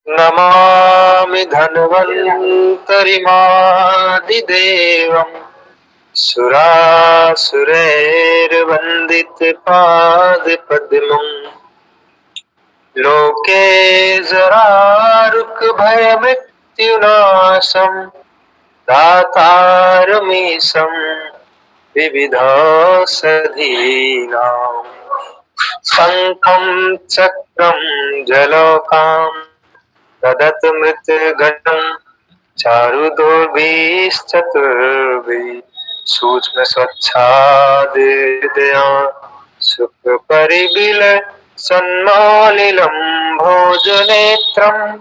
नमामि धन्वन्तरिमादिदेवम् सुरासुरैर्वन्दितपादपद्मम् लोके जरारुकभयमृत्युनाशम् दातारमीशं विविधौषधीनाम् शङ्खं चक्रं जलौकां ददत् मृत्युघटं चारुदोर्भिश्चतुर्भिः सूक्ष्मस्वच्छादिदया सुखपरिविलसन्मालिलं भोजनेत्रम्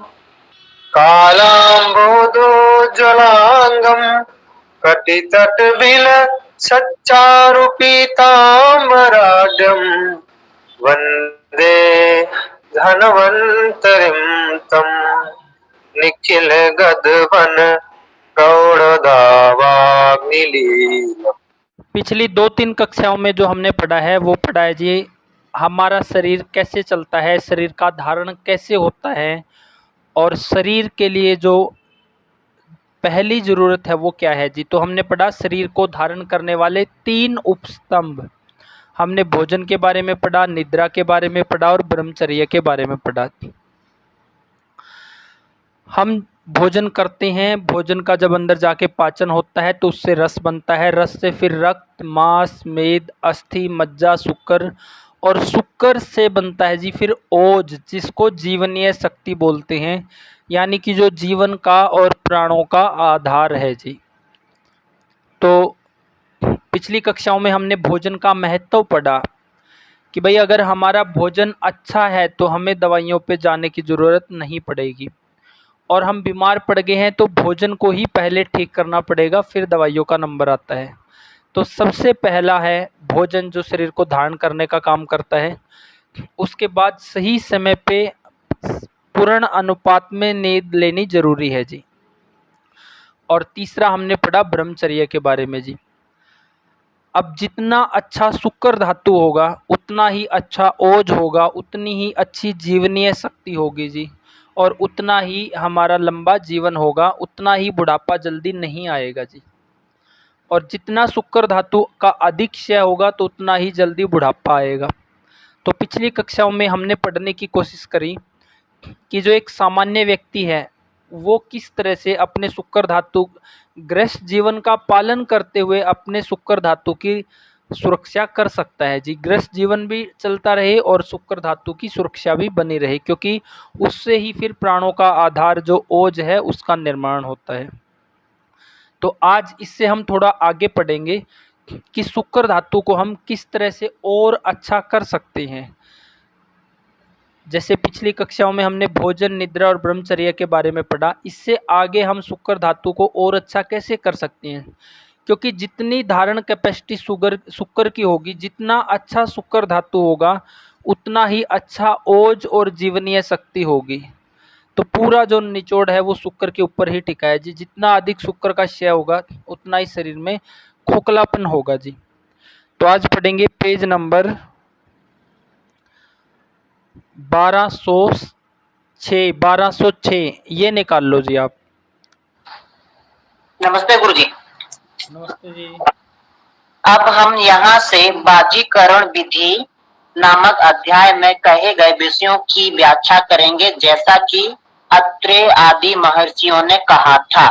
कालाम्बोदोज्ज्वलाङ्गं कटितटविलसच्चारुपीताम्बराढ्यं वन्दे धन्वन्तरिं तं निखिलगगन प्रौढदावाग्निलीलम्। पिछली 2-3 कक्षाओं में जो हमने पढ़ा है वो पढ़ा है जी हमारा शरीर कैसे चलता है, शरीर का धारण कैसे होता है और शरीर के लिए जो पहली ज़रूरत है वो क्या है जी। तो हमने पढ़ा शरीर को धारण करने वाले 3 उपस्तंभ। हमने भोजन के बारे में पढ़ा, निद्रा के बारे में पढ़ा और ब्रह्मचर्य के बारे में पढ़ा। हम भोजन करते हैं, भोजन का जब अंदर जाके पाचन होता है तो उससे रस बनता है, रस से फिर रक्त, मांस, मेद, अस्थि, मज्जा, शुक्र और शुक्र से बनता है जी फिर ओज, जिसको जीवनीय शक्ति बोलते हैं, यानी कि जो जीवन का और प्राणों का आधार है जी। तो पिछली कक्षाओं में हमने भोजन का महत्व पढ़ा कि भाई अगर हमारा भोजन अच्छा है तो हमें दवाइयों पे जाने की ज़रूरत नहीं पड़ेगी और हम बीमार पड़ गए हैं तो भोजन को ही पहले ठीक करना पड़ेगा, फिर दवाइयों का नंबर आता है। तो सबसे पहला है भोजन जो शरीर को धारण करने का काम करता है। उसके बाद सही समय पे पूर्ण अनुपात में नींद लेनी जरूरी है जी। और तीसरा हमने पढ़ा ब्रह्मचर्य के बारे में जी। अब जितना अच्छा शुक्र धातु होगा उतना ही अच्छा ओज होगा, उतनी ही अच्छी जीवनीय शक्ति होगी जी और उतना ही हमारा लंबा जीवन होगा, उतना ही बुढ़ापा जल्दी नहीं आएगा जी। और जितना शुक्र धातु का अधिक क्षय होगा तो उतना ही जल्दी बुढ़ापा आएगा। तो पिछली कक्षाओं में हमने पढ़ने की कोशिश करी कि जो एक सामान्य व्यक्ति है वो किस तरह से अपने शुक्र धातु गृहस्थ जीवन का पालन करते हुए अपने शुक्र धातु की सुरक्षा कर सकता है जी। गृहस्थ जीवन भी चलता रहे और शुक्र धातु की सुरक्षा भी बनी रहे, क्योंकि उससे ही फिर प्राणों का आधार जो ओज है उसका निर्माण होता है। तो आज इससे हम थोड़ा आगे पढ़ेंगे कि शुक्र धातु को हम किस तरह से और अच्छा कर सकते हैं। जैसे पिछली कक्षाओं में हमने भोजन, निद्रा और ब्रह्मचर्य के बारे में पढ़ा, इससे आगे हम शुक्र धातु को और अच्छा कैसे कर सकते हैं, क्योंकि जितनी धारण कैपेसिटी शुक्र की होगी, जितना अच्छा शुक्र धातु होगा उतना ही अच्छा ओज और जीवनीय शक्ति होगी। तो पूरा जो निचोड़ है वो शुक्र के ऊपर ही टिका है जी। जितना अधिक शुक्र का क्षय होगा उतना ही शरीर में खोखलापन होगा जी। तो आज पढ़ेंगे पेज नंबर 1206 ये निकाल लो जी आप। नमस्ते गुरुजी। नमस्ते जी। अब हम यहाँ से बाजीकरण विधि नामक अध्याय में कहे गए विषयों की व्याख्या करेंगे, जैसा कि अत्रेय आदि महर्षियों ने कहा था।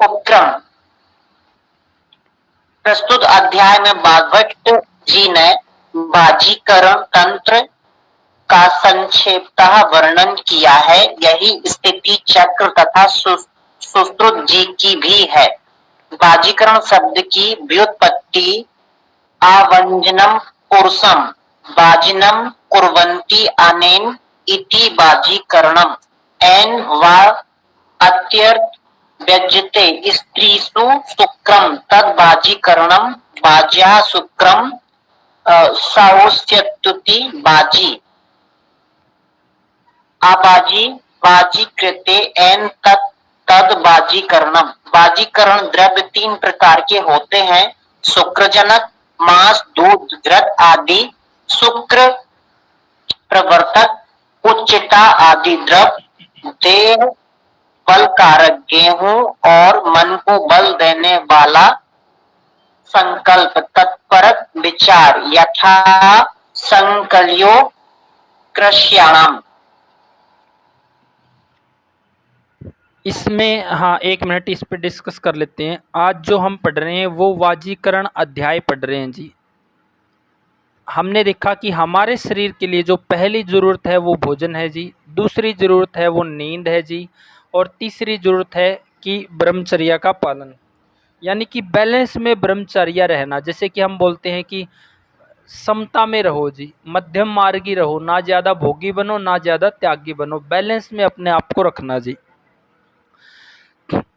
उपक्रम। प्रस्तुत अध्याय में भागवत जी ने बाजीकरण तंत्र का संक्षेपतः वर्णन किया है। यही स्थिति चक्र तथा सुश्रुत जी की भी है। बाजीकरण शब्द की व्युत्पत्ति आवंजनम पुरुषम बाजिनम कुर्वन्ति अनेन इति बाजीकरणम एन वा अत्यर्थ व्यज्यते स्त्रीषु शुक्रम तद बाजीकरणम बाज्या शुक्रम साउस्यतुति बाजी आबाजी बाजी कृते एन तद बाजीकरणम। बाजीकरण द्रव्य 3 प्रकार के होते हैं, शुक्रजनक, मांस, दूध, घृत आदि। शुक्र प्रवर्तक उच्चता आदि द्रव, देह बल कारक गेहूं और मन को बल देने वाला संकल्प, तत्परक विचार, यथा संकल्यो कृष्याणाम। इसमें हाँ, एक मिनट इस पे डिस्कस कर लेते हैं। आज जो हम पढ़ रहे हैं वो वाजीकरण अध्याय पढ़ रहे हैं जी। हमने देखा कि हमारे शरीर के लिए जो पहली ज़रूरत है वो भोजन है जी, दूसरी ज़रूरत है वो नींद है जी, और तीसरी ज़रूरत है कि ब्रह्मचर्या का पालन, यानी कि बैलेंस में ब्रह्मचर्या रहना। जैसे कि हम बोलते हैं कि समता में रहो जी, मध्यम मार्गी रहो, ना ज़्यादा भोगी बनो ना ज़्यादा त्यागी बनो, बैलेंस में अपने आप को रखना जी।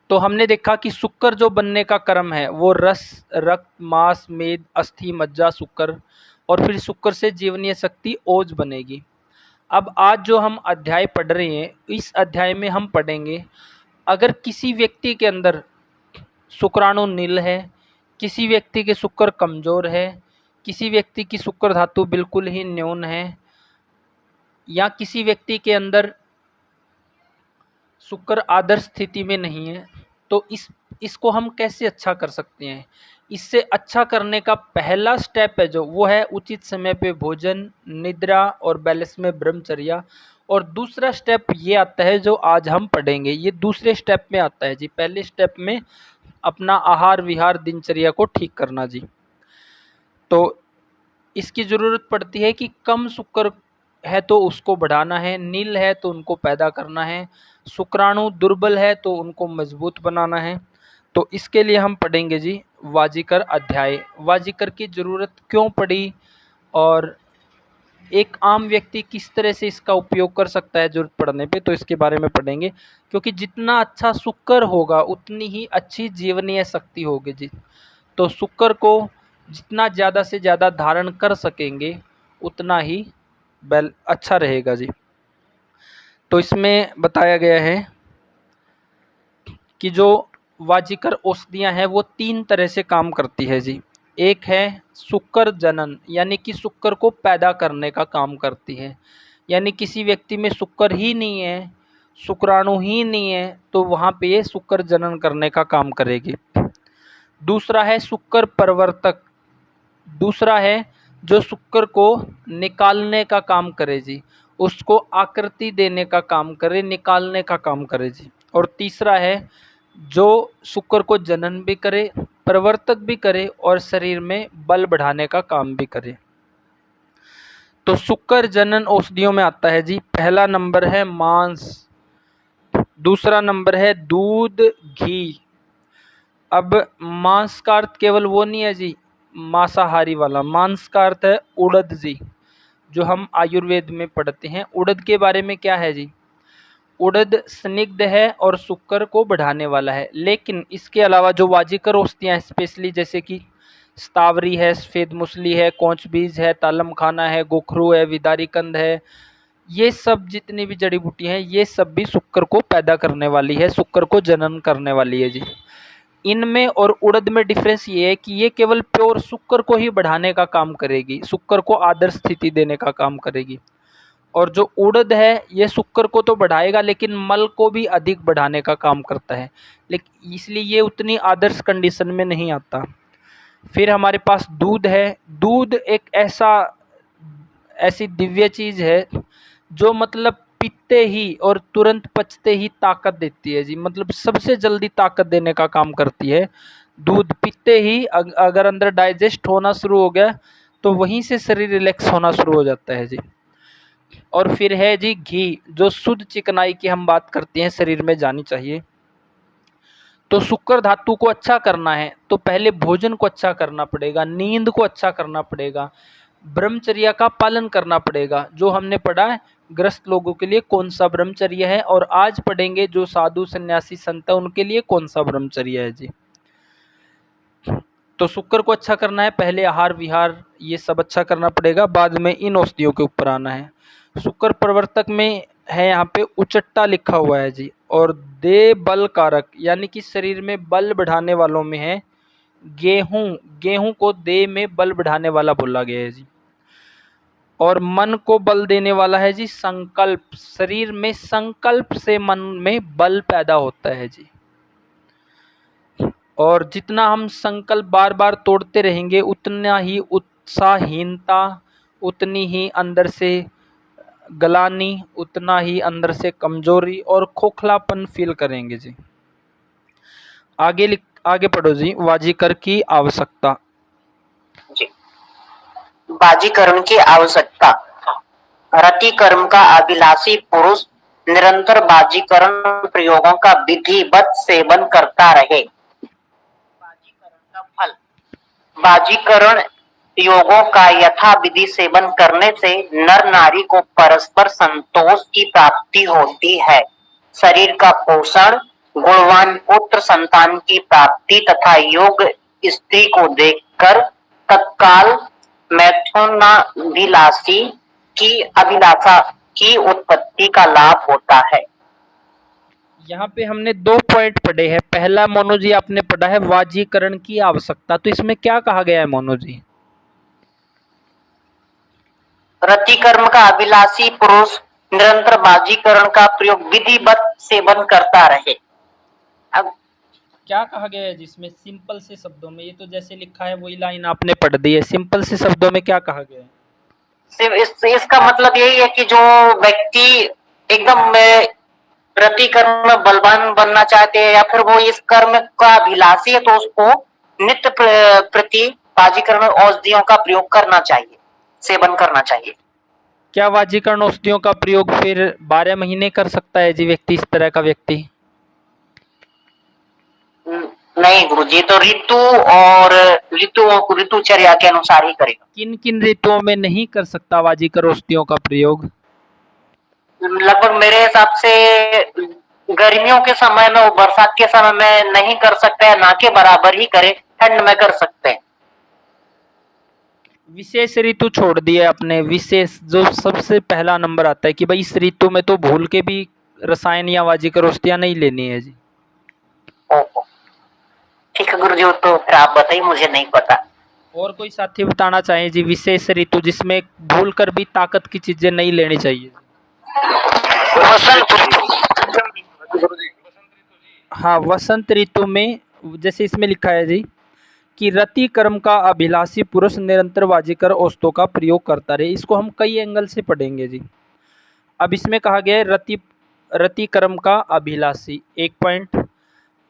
तो हमने देखा कि शुक्र जो बनने का क्रम है वो रस, रक्त, मांस, मेद, अस्थि, मज्जा, शुक्र, और फिर शुक्र से जीवनीय शक्ति ओज बनेगी। अब आज जो हम अध्याय पढ़ रहे हैं, इस अध्याय में हम पढ़ेंगे अगर किसी व्यक्ति के अंदर शुक्राणु नील है, किसी व्यक्ति के शुक्र कमज़ोर है, किसी व्यक्ति की शुक्र धातु बिल्कुल ही न्यून है, या किसी व्यक्ति के अंदर शुक्र आदर्श स्थिति में नहीं है, तो इसको हम कैसे अच्छा कर सकते हैं। इससे अच्छा करने का पहला स्टेप है जो, वो है उचित समय पे भोजन, निद्रा और बैलेंस में ब्रह्मचर्या। और दूसरा स्टेप ये आता है जो आज हम पढ़ेंगे, ये दूसरे स्टेप में आता है जी। पहले स्टेप में अपना आहार विहार दिनचर्या को ठीक करना जी। तो इसकी ज़रूरत पड़ती है कि कम शुक्र है तो उसको बढ़ाना है, नील है तो उनको पैदा करना है, शुक्राणु दुर्बल है तो उनको मजबूत बनाना है। तो इसके लिए हम पढ़ेंगे जी वाजीकर अध्याय। वाजीकर की ज़रूरत क्यों पड़ी और एक आम व्यक्ति किस तरह से इसका उपयोग कर सकता है ज़रूरत पड़ने पे, तो इसके बारे में पढ़ेंगे। क्योंकि जितना अच्छा शुक्र होगा उतनी ही अच्छी जीवनीय शक्ति होगी जी। तो शुक्र को जितना ज़्यादा से ज़्यादा धारण कर सकेंगे उतना ही अच्छा रहेगा जी। तो इसमें बताया गया है कि जो वाजीकर औषधियाँ हैं वो 3 तरह से काम करती है जी। एक है शुक्र जनन, यानी कि शुक्र को पैदा करने का काम करती है, यानी किसी व्यक्ति में शुक्र ही नहीं है, शुक्राणु ही नहीं है, तो वहाँ पे ये शुक्र जनन करने का काम करेगी। दूसरा है शुक्र प्रवर्तक, दूसरा है जो शुक्र को निकालने का काम करे जी, उसको आकृति देने का काम करे, निकालने का काम करे जी। और तीसरा है जो शुक्र को जनन भी करे, प्रवर्तक भी करे और शरीर में बल बढ़ाने का काम भी करे। तो शुक्र जनन औषधियों में आता है जी, पहला नंबर है मांस, दूसरा नंबर है दूध, घी। अब मांस का अर्थ केवल वो नहीं है जी मांसाहारी वाला, मांस का अर्थ है उड़द जी, जो हम आयुर्वेद में पढ़ते हैं। उड़द के बारे में क्या है जी, उड़द स्निग्ध है और शुक्र को बढ़ाने वाला है। लेकिन इसके अलावा जो वाजीकर औषधियाँ स्पेशली जैसे कि स्तावरी है, सफ़ेद मूसली है, कौच बीज है, तालम खाना है, गोखरू है, विदारी कंद है, ये सब जितनी भी जड़ी बूटी हैं ये सब भी शुक्र को पैदा करने वाली है, शुक्र को जनन करने वाली है जी। इनमें और उड़द में डिफरेंस ये है कि ये केवल प्योर शुक्र को ही बढ़ाने का काम करेगी, शुक्र को आदर्श स्थिति देने का काम करेगी। और जो उड़द है ये शुक्र को तो बढ़ाएगा लेकिन मल को भी अधिक बढ़ाने का काम करता है, लेकिन इसलिए ये उतनी आदर्श कंडीशन में नहीं आता। फिर हमारे पास दूध है। दूध एक ऐसी दिव्य चीज़ है जो मतलब पीते ही और तुरंत पचते ही ताकत देती है जी, मतलब सबसे जल्दी ताकत देने का काम करती है। दूध पीते ही अगर अंदर डाइजेस्ट होना शुरू हो गया तो वहीं से शरीर रिलैक्स होना शुरू हो जाता है जी। और फिर है जी घी, जो शुद्ध चिकनाई की हम बात करते हैं शरीर में जानी चाहिए। तो शुक्र धातु को अच्छा करना है तो पहले भोजन को अच्छा करना पड़ेगा, नींद को अच्छा करना पड़ेगा, ब्रह्मचर्या का पालन करना पड़ेगा। जो हमने पढ़ा है ग्रस्त लोगों के लिए कौन सा ब्रह्मचर्य है, और आज पढ़ेंगे जो साधु सन्यासी संत है उनके लिए कौन सा ब्रह्मचर्य है जी। तो शुक्र को अच्छा करना है, पहले आहार विहार ये सब अच्छा करना पड़ेगा, बाद में इन औषधियों के ऊपर आना है। शुक्र प्रवर्तक में है यहाँ पे उचट्टा लिखा हुआ है जी, और दे बल कारक यानी कि शरीर में बल बढ़ाने वालों में है गेहूं, गेहूं को दे में बल बढ़ाने वाला बोला गया है जी। और मन को बल देने वाला है जी संकल्प। शरीर में संकल्प से मन में बल पैदा होता है जी। और जितना हम संकल्प बार बार तोड़ते रहेंगे उतना ही उत्साहहीनता, उतनी ही अंदर से गलानी, उतना ही अंदर से कमजोरी और खोखलापन फील करेंगे जी। आगे पढ़ो जी। वाजीकर की आवश्यकता। जी, बाजीकरण की आवश्यकता। रति कर्म का अभिलाषी पुरुष निरंतर बाजीकरण प्रयोगों का विधिवत सेवन करता रहे। बाजीकरण का फल। बाजीकरण योगों का यथाविधि सेवन करने से नर नारी को परस्पर संतोष की प्राप्ति होती है। शरीर का पोषण, गुणवान पुत्र संतान की प्राप्ति तथा योग स्त्री को देखकर तत्काल मैथुनाभिलाषी की अभिलाषा की उत्पत्ति का लाभ होता है। यहाँ पे हमने 2 पॉइंट पढ़े हैं। पहला मोनू जी आपने पढ़ा है वाजीकरण की आवश्यकता। तो इसमें क्या कहा गया है मोनू जी? रति कर्म का अभिलाषी पुरुष निरंतर बाजीकरण का प्रयोग विधिवत सेवन करता रहे। अब क्या कहा गया है जिसमें सिंपल से शब्दों में? ये तो जैसे लिखा है वही लाइन आपने पढ़ दी है। सिंपल से शब्दों में क्या कहा गया है? इसका मतलब यही है कि जो व्यक्ति एकदम रति कर्म में बलवान बनना चाहते हैं या फिर वो इस कर्म का अभिलाषी है तो उसको नित्य प्रति बाजीकरण औषधियों का प्रयोग करना चाहिए, सेवन करना चाहिए। क्या वाजीकरण औषधियों का प्रयोग फिर 12 महीने कर सकता है जी व्यक्ति, इस तरह का व्यक्ति? नहीं गुरुजी, तो ऋतु और ऋतुचर्या के अनुसार ही करेगा। किन किन ऋतुओं में नहीं कर सकता वाजीकर औषधियों का प्रयोग? लगभग मेरे हिसाब से गर्मियों के समय में और बरसात के समय में नहीं कर सकते हैं, ना के बराबर ही करे, ठंड में कर सकते हैं। विशेष ऋतु छोड़ दिया अपने, विशेष जो सबसे पहला नंबर आता है कि भाई इस ऋतु में तो भूल के भी रसायन या वाजीकर औषधियां नहीं लेनी है जी। ओहो, ठीक है गुरुजी, तो फिर आप बताइए, मुझे नहीं पता। और कोई साथी बताना चाहे जी विशेष ऋतु जिसमें भूल कर भी ताकत की चीजें नहीं लेनी चाहिए? वसंत। हाँ, वसंत ऋतु में जैसे इसमें लिखा है जी कि रति कर्म का अभिलाषी पुरुष निरंतर वाजीकर औषधों का प्रयोग करता रहे। इसको हम कई एंगल से पढ़ेंगे जी। अब इसमें कहा गया है रति कर्म का अभिलाषी, एक पॉइंट।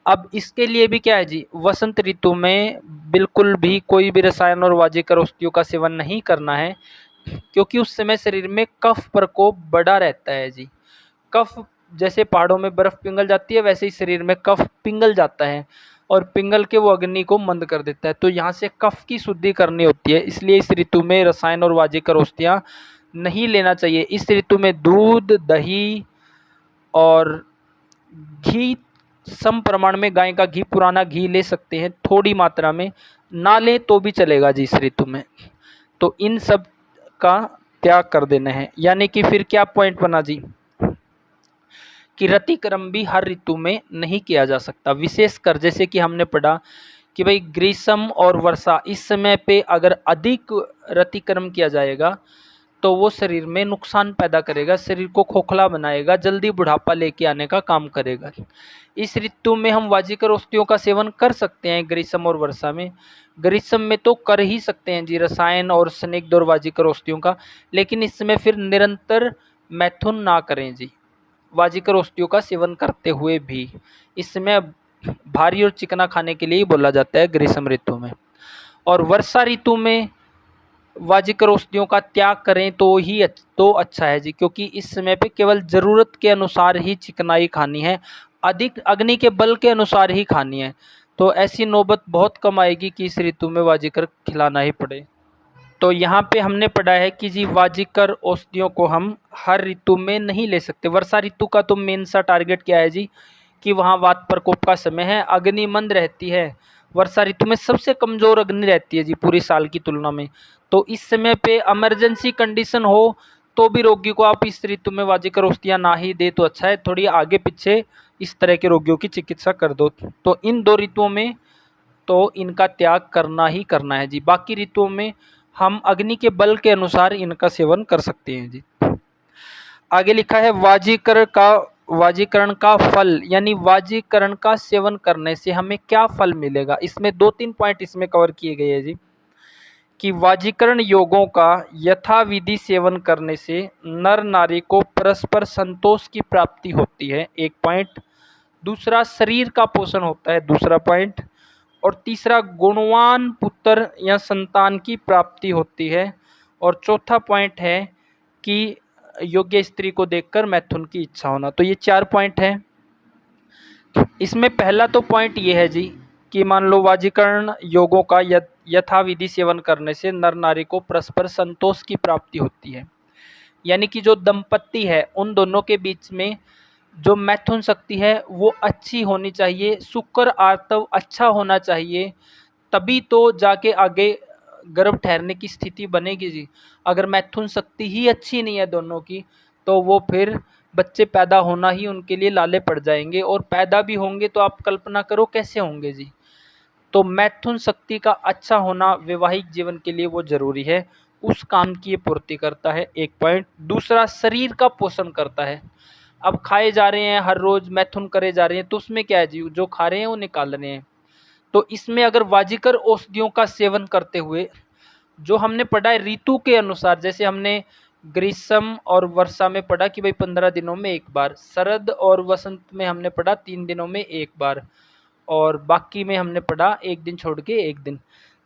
अब इसके लिए भी क्या है जी, वसंत ऋतु में बिल्कुल भी कोई भी रसायन और वाजीकर औषधियों का सेवन नहीं करना है, क्योंकि उस समय शरीर में कफ प्रकोप बढ़ा रहता है जी। कफ जैसे पहाड़ों में बर्फ पिघल जाती है वैसे ही शरीर में कफ पिघल जाता है और पिघल के वो अग्नि को मंद कर देता है। तो यहाँ से कफ की शुद्धि करनी होती है, इसलिए इस ऋतु में रसायन और वाजीकर औषधियाँ नहीं लेना चाहिए। इस ऋतु में दूध, दही और घी सम प्रमाण में, गाय का घी, पुराना घी ले सकते हैं, थोड़ी मात्रा में ना लें तो भी चलेगा जी इस ऋतु में। तो इन सब का त्याग कर देना है। यानी कि फिर क्या पॉइंट बना जी कि रति कर्म भी हर ऋतु में नहीं किया जा सकता। विशेषकर जैसे कि हमने पढ़ा कि भाई ग्रीष्म और वर्षा, इस समय पे अगर अधिक रति कर्म किया जाएगा तो वो शरीर में नुकसान पैदा करेगा, शरीर को खोखला बनाएगा, जल्दी बुढ़ापा लेके आने का काम करेगा। इस ऋतु में हम वाजीकर औषधियों का सेवन कर सकते हैं ग्रीष्म और वर्षा में। ग्रीष्म में तो कर ही सकते हैं जी रसायन और स्निग्ध और वाजीकर औषधियों का, लेकिन इस समय फिर निरंतर मैथुन ना करें जी वाजीकर औषधियों का सेवन करते हुए भी। इस समय भारी और चिकना खाने के लिए ही बोला जाता है ग्रीष्म ऋतु में। और वर्षा ऋतु में वाजीकर औषधियों का त्याग करें तो अच्छा है जी, क्योंकि इस समय पे केवल ज़रूरत के अनुसार ही चिकनाई खानी है, अधिक अग्नि के बल के अनुसार ही खानी है। तो ऐसी नौबत बहुत कम आएगी कि इस ऋतु में वाजीकर खिलाना ही पड़े। तो यहाँ पे हमने पढ़ा है कि जी वाजीकर औषधियों को हम हर ऋतु में नहीं ले सकते। वर्षा ऋतु का तो मेन सा टारगेट क्या है जी कि वहाँ वात प्रकोप का समय है, अग्नि मंद रहती है। वर्षा ऋतु में सबसे कमज़ोर अग्नि रहती है जी पूरी साल की तुलना में। तो इस समय पे इमरजेंसी कंडीशन हो तो भी रोगी को आप इस ऋतु में वाजीकर औषधियाँ ना ही दे तो अच्छा है, थोड़ी आगे पीछे इस तरह के रोगियों की चिकित्सा कर दो। तो इन 2 ऋतुओं में तो इनका त्याग करना ही करना है जी। बाकी ऋतुओं में हम अग्नि के बल के अनुसार इनका सेवन कर सकते हैं जी। आगे लिखा है वाजीकरण का फल, यानी वाजीकरण का सेवन करने से हमें क्या फल मिलेगा। इसमें 2-3 पॉइंट इसमें कवर किए गए हैं जी कि वाजीकरण योगों का यथाविधि सेवन करने से नर नारी को परस्पर संतोष की प्राप्ति होती है, एक पॉइंट। दूसरा, शरीर का पोषण होता है, दूसरा पॉइंट। और तीसरा, गुणवान पुत्र या संतान की प्राप्ति होती है। और चौथा पॉइंट है कि योग्य स्त्री को देखकर मैथुन की इच्छा होना। तो ये 4 पॉइंट हैं। इसमें पहला तो पॉइंट ये है जी कि मान लो वाजीकरण योगों का यथाविधि सेवन करने से नर नारी को परस्पर संतोष की प्राप्ति होती है, यानी कि जो दंपत्ति है उन दोनों के बीच में जो मैथुन शक्ति है वो अच्छी होनी चाहिए, शुक्र आर्तव अच्छा होना चाहिए, तभी तो जाके आगे गर्भ ठहरने की स्थिति बनेगी जी। अगर मैथुन शक्ति ही अच्छी नहीं है दोनों की, तो वो फिर बच्चे पैदा होना ही उनके लिए लाले पड़ जाएंगे, और पैदा भी होंगे तो आप कल्पना करो कैसे होंगे जी। तो मैथुन शक्ति का अच्छा होना वैवाहिक जीवन के लिए वो जरूरी है, उस काम की ये पूर्ति करता है, एक पॉइंट। दूसरा, शरीर का पोषण करता है। अब खाए जा रहे हैं हर रोज, मैथुन करे जा रहे हैं, तो उसमें क्या है जी, जो खा रहे हैं वो निकाल रहे हैं। तो इसमें अगर वाजीकर औषधियों का सेवन करते हुए, जो हमने पढ़ा है ऋतु के अनुसार, जैसे हमने ग्रीष्म और वर्षा में पढ़ा कि भाई 15 दिनों में एक बार, शरद और वसंत में हमने पढ़ा 3 दिनों में एक बार, और बाकी में हमने पढ़ा 1 दिन छोड़ के 1 दिन।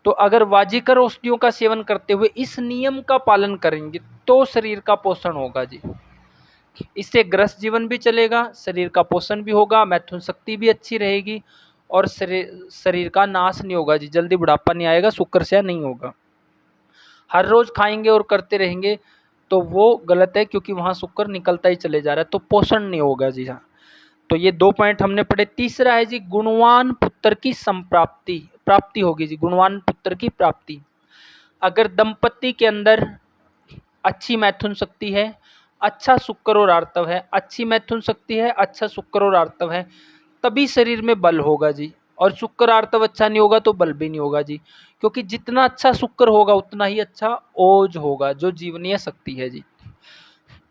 तो अगर वाजीकर औषधियों का सेवन करते हुए इस नियम का पालन करेंगे तो शरीर का पोषण होगा जी। इससे ग्रस्त जीवन भी चलेगा, शरीर का पोषण भी होगा, मैथुन शक्ति भी अच्छी रहेगी, और शरीर का नाश नहीं होगा जी, जल्दी बुढ़ापा नहीं आएगा, शुक्र से नहीं होगा। हर रोज खाएंगे और करते रहेंगे तो वो गलत है, क्योंकि वहाँ शुक्र निकलता ही चले जा रहा है, तो पोषण नहीं होगा जी। हाँ, तो ये 2 पॉइंट हमने पढ़े। तीसरा है जी गुणवान पुत्र की प्राप्ति होगी जी, गुणवान पुत्र की प्राप्ति। अगर दंपत्ति के अंदर अच्छी मैथुन शक्ति है, अच्छा शुक्र और आर्तव है, अच्छी मैथुन शक्ति है, अच्छा शुक्र और आर्तव है, तभी शरीर में बल होगा जी। और शुक्र आर्तव अच्छा नहीं होगा तो बल भी नहीं होगा जी, क्योंकि जितना अच्छा शुक्र होगा उतना ही अच्छा ओज होगा, जो जीवनीय शक्ति है जी।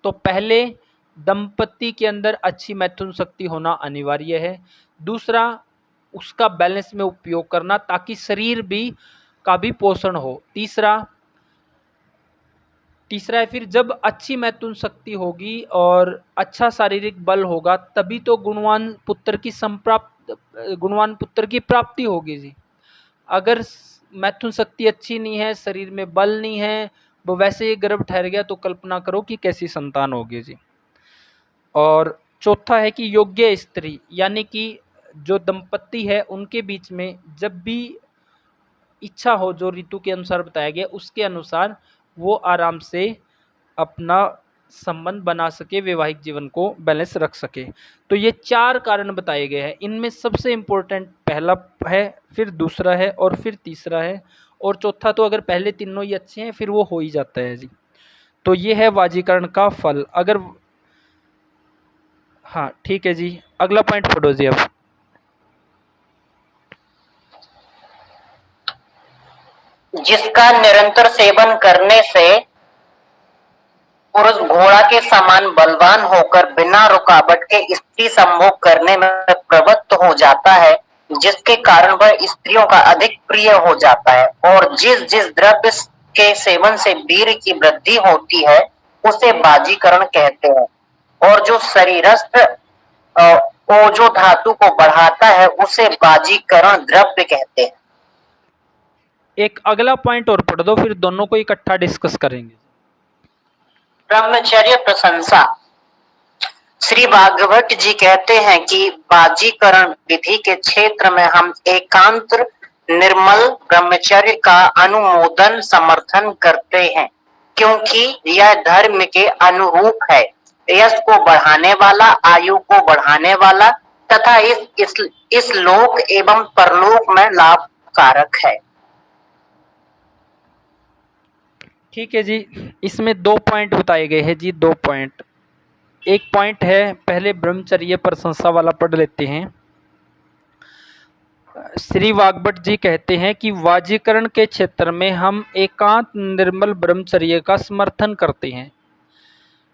तो पहले दंपत्ति के अंदर अच्छी मैथुन शक्ति होना अनिवार्य है। दूसरा, उसका बैलेंस में उपयोग करना ताकि शरीर भी का भी पोषण हो। तीसरा है फिर जब अच्छी मैथुन शक्ति होगी और अच्छा शारीरिक बल होगा, तभी तो गुणवान पुत्र की प्राप्ति होगी जी। अगर मैथुन शक्ति अच्छी नहीं है, शरीर में बल नहीं है, वो वैसे ही गर्भ ठहर गया, तो कल्पना करो कि कैसी संतान होगी जी। और चौथा है कि योग्य स्त्री, यानी कि जो दंपत्ति है उनके बीच में जब भी इच्छा हो, जो ऋतु के अनुसार बताया गया उसके अनुसार वो आराम से अपना संबंध बना सके, वैवाहिक जीवन को बैलेंस रख सके। तो ये 4 कारण बताए गए हैं। इनमें सबसे इम्पोर्टेंट पहला है, फिर दूसरा है, और फिर तीसरा है, और चौथा तो अगर पहले तीनों ही अच्छे हैं फिर वो हो ही जाता है जी। तो ये है वाजीकरण का फल। अगर हाँ ठीक है जी, अगला पॉइंट पढ़ो जी अब। जिसका निरंतर सेवन करने से पुरुष घोड़ा के समान बलवान होकर बिना रुकावट के स्त्री संभोग करने में प्रवृत्त हो जाता है, जिसके कारण वह स्त्रियों का अधिक प्रिय हो जाता है। और जिस जिस द्रव्य के सेवन से वीर्य की वृद्धि होती है उसे बाजीकरण कहते हैं, और जो शरीरस्थ ओजो धातु को बढ़ाता है उसे बाजीकरण द्रव्य कहते हैं। एक अगला पॉइंट और पढ़ दो, फिर दोनों को इकट्ठा डिस्कस करेंगे। ब्रह्मचर्य प्रशंसा। श्री भागवत जी कहते हैं कि बाजीकरण विधि के क्षेत्र में हम एकांत निर्मल ब्रह्मचर्य का अनुमोदन समर्थन करते हैं, क्योंकि यह धर्म के अनुरूप है, यश को बढ़ाने वाला, आयु को बढ़ाने वाला तथा इस लोक एवं परलोक में लाभकारक है। ठीक है जी, इसमें 2 पॉइंट बताए गए हैं जी, 2 पॉइंट। एक पॉइंट है, पहले ब्रह्मचर्य प्रशंसा वाला पढ़ लेते हैं। श्री वाग्भट जी कहते हैं कि वाजीकरण के क्षेत्र में हम एकांत निर्मल ब्रह्मचर्य का समर्थन करते हैं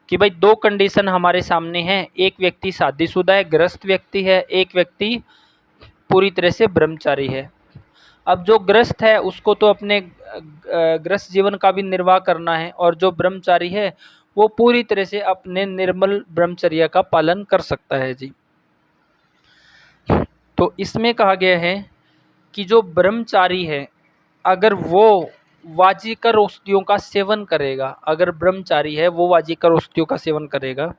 कि भाई दो कंडीशन हमारे सामने हैं, एक व्यक्ति शादीशुदा है, गृहस्थ व्यक्ति है, एक व्यक्ति पूरी तरह से ब्रह्मचारी है। अब जो गृहस्थ है उसको तो अपने गृहस्थ जीवन का भी निर्वाह करना है, और जो ब्रह्मचारी है वो पूरी तरह से अपने निर्मल ब्रह्मचर्य का पालन कर सकता है जी। तो इसमें कहा गया है कि जो ब्रह्मचारी है अगर वो वाजिकर औषधियों का सेवन करेगा, अगर ब्रह्मचारी है वो वाजिकर औषधियों का सेवन करेगा,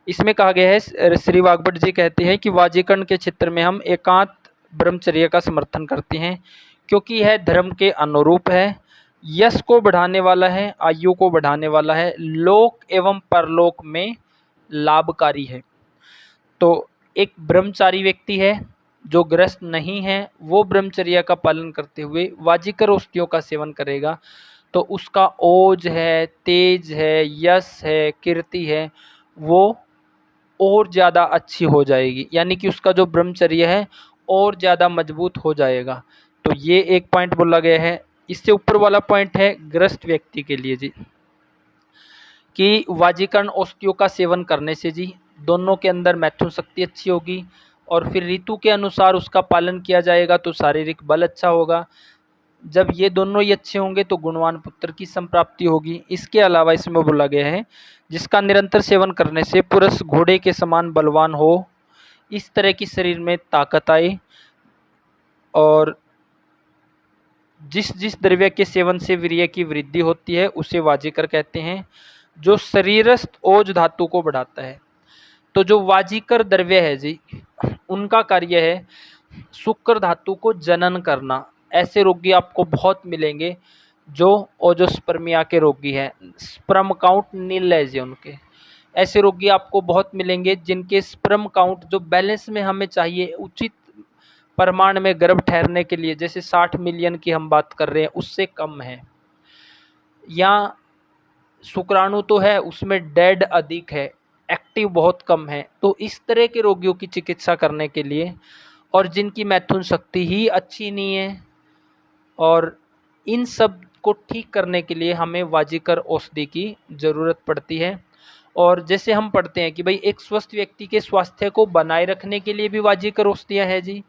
इसमें कहा गया है, श्री वाग्भट जी कहते हैं कि वाजीकरण के क्षेत्र में हम एकांत ब्रह्मचर्य का समर्थन करते हैं क्योंकि यह धर्म के अनुरूप है, यश को बढ़ाने वाला है, आयु को बढ़ाने वाला है, लोक एवं परलोक में लाभकारी है। तो एक ब्रह्मचारी व्यक्ति है जो ग्रस्त नहीं है, वो ब्रह्मचर्य का पालन करते हुए वाजिकर औषधियों का सेवन करेगा तो उसका ओज है, तेज है, यश है, कीर्ति है, वो और ज़्यादा अच्छी हो जाएगी, यानी कि उसका जो ब्रह्मचर्य है और ज़्यादा मजबूत हो जाएगा। तो ये एक पॉइंट बोला गया है। इससे ऊपर वाला पॉइंट है ग्रस्त व्यक्ति के लिए जी, कि वाजीकरण औषधियों का सेवन करने से जी दोनों के अंदर मैथुन शक्ति अच्छी होगी, और फिर ऋतु के अनुसार उसका पालन किया जाएगा तो शारीरिक बल अच्छा होगा। जब ये दोनों ही अच्छे होंगे तो गुणवान पुत्र की संप्राप्ति होगी। इसके अलावा इसमें बोला गया है जिसका निरंतर सेवन करने से पुरुष घोड़े के समान बलवान हो, इस तरह की शरीर में ताकत आए, और जिस जिस द्रव्य के सेवन से वीर्य की वृद्धि होती है उसे वाजीकर कहते हैं, जो शरीरस्थ ओज धातु को बढ़ाता है। तो जो वाजीकर द्रव्य है जी उनका कार्य है शुक्र धातु को जनन करना। ऐसे रोगी आपको बहुत मिलेंगे जो ओजोस्पर्मिया के रोगी हैं, स्पर्म काउंट नील है जी उनके। ऐसे रोगी आपको बहुत मिलेंगे जिनके स्पर्म काउंट जो बैलेंस में हमें चाहिए उचित परिमाण में गर्भ ठहरने के लिए, जैसे 60 मिलियन की हम बात कर रहे हैं, उससे कम है, या शुक्राणु तो है उसमें डेड अधिक है, एक्टिव बहुत कम है। तो इस तरह के रोगियों की चिकित्सा करने के लिए, और जिनकी मैथुन शक्ति ही अच्छी नहीं है, और इन सब को ठीक करने के लिए हमें वाजीकर औषधि की ज़रूरत पड़ती है। और जैसे हम पढ़ते हैं कि भाई एक स्वस्थ व्यक्ति के स्वास्थ्य को बनाए रखने के लिए भी वाजीकर औषधियाँ हैं जी,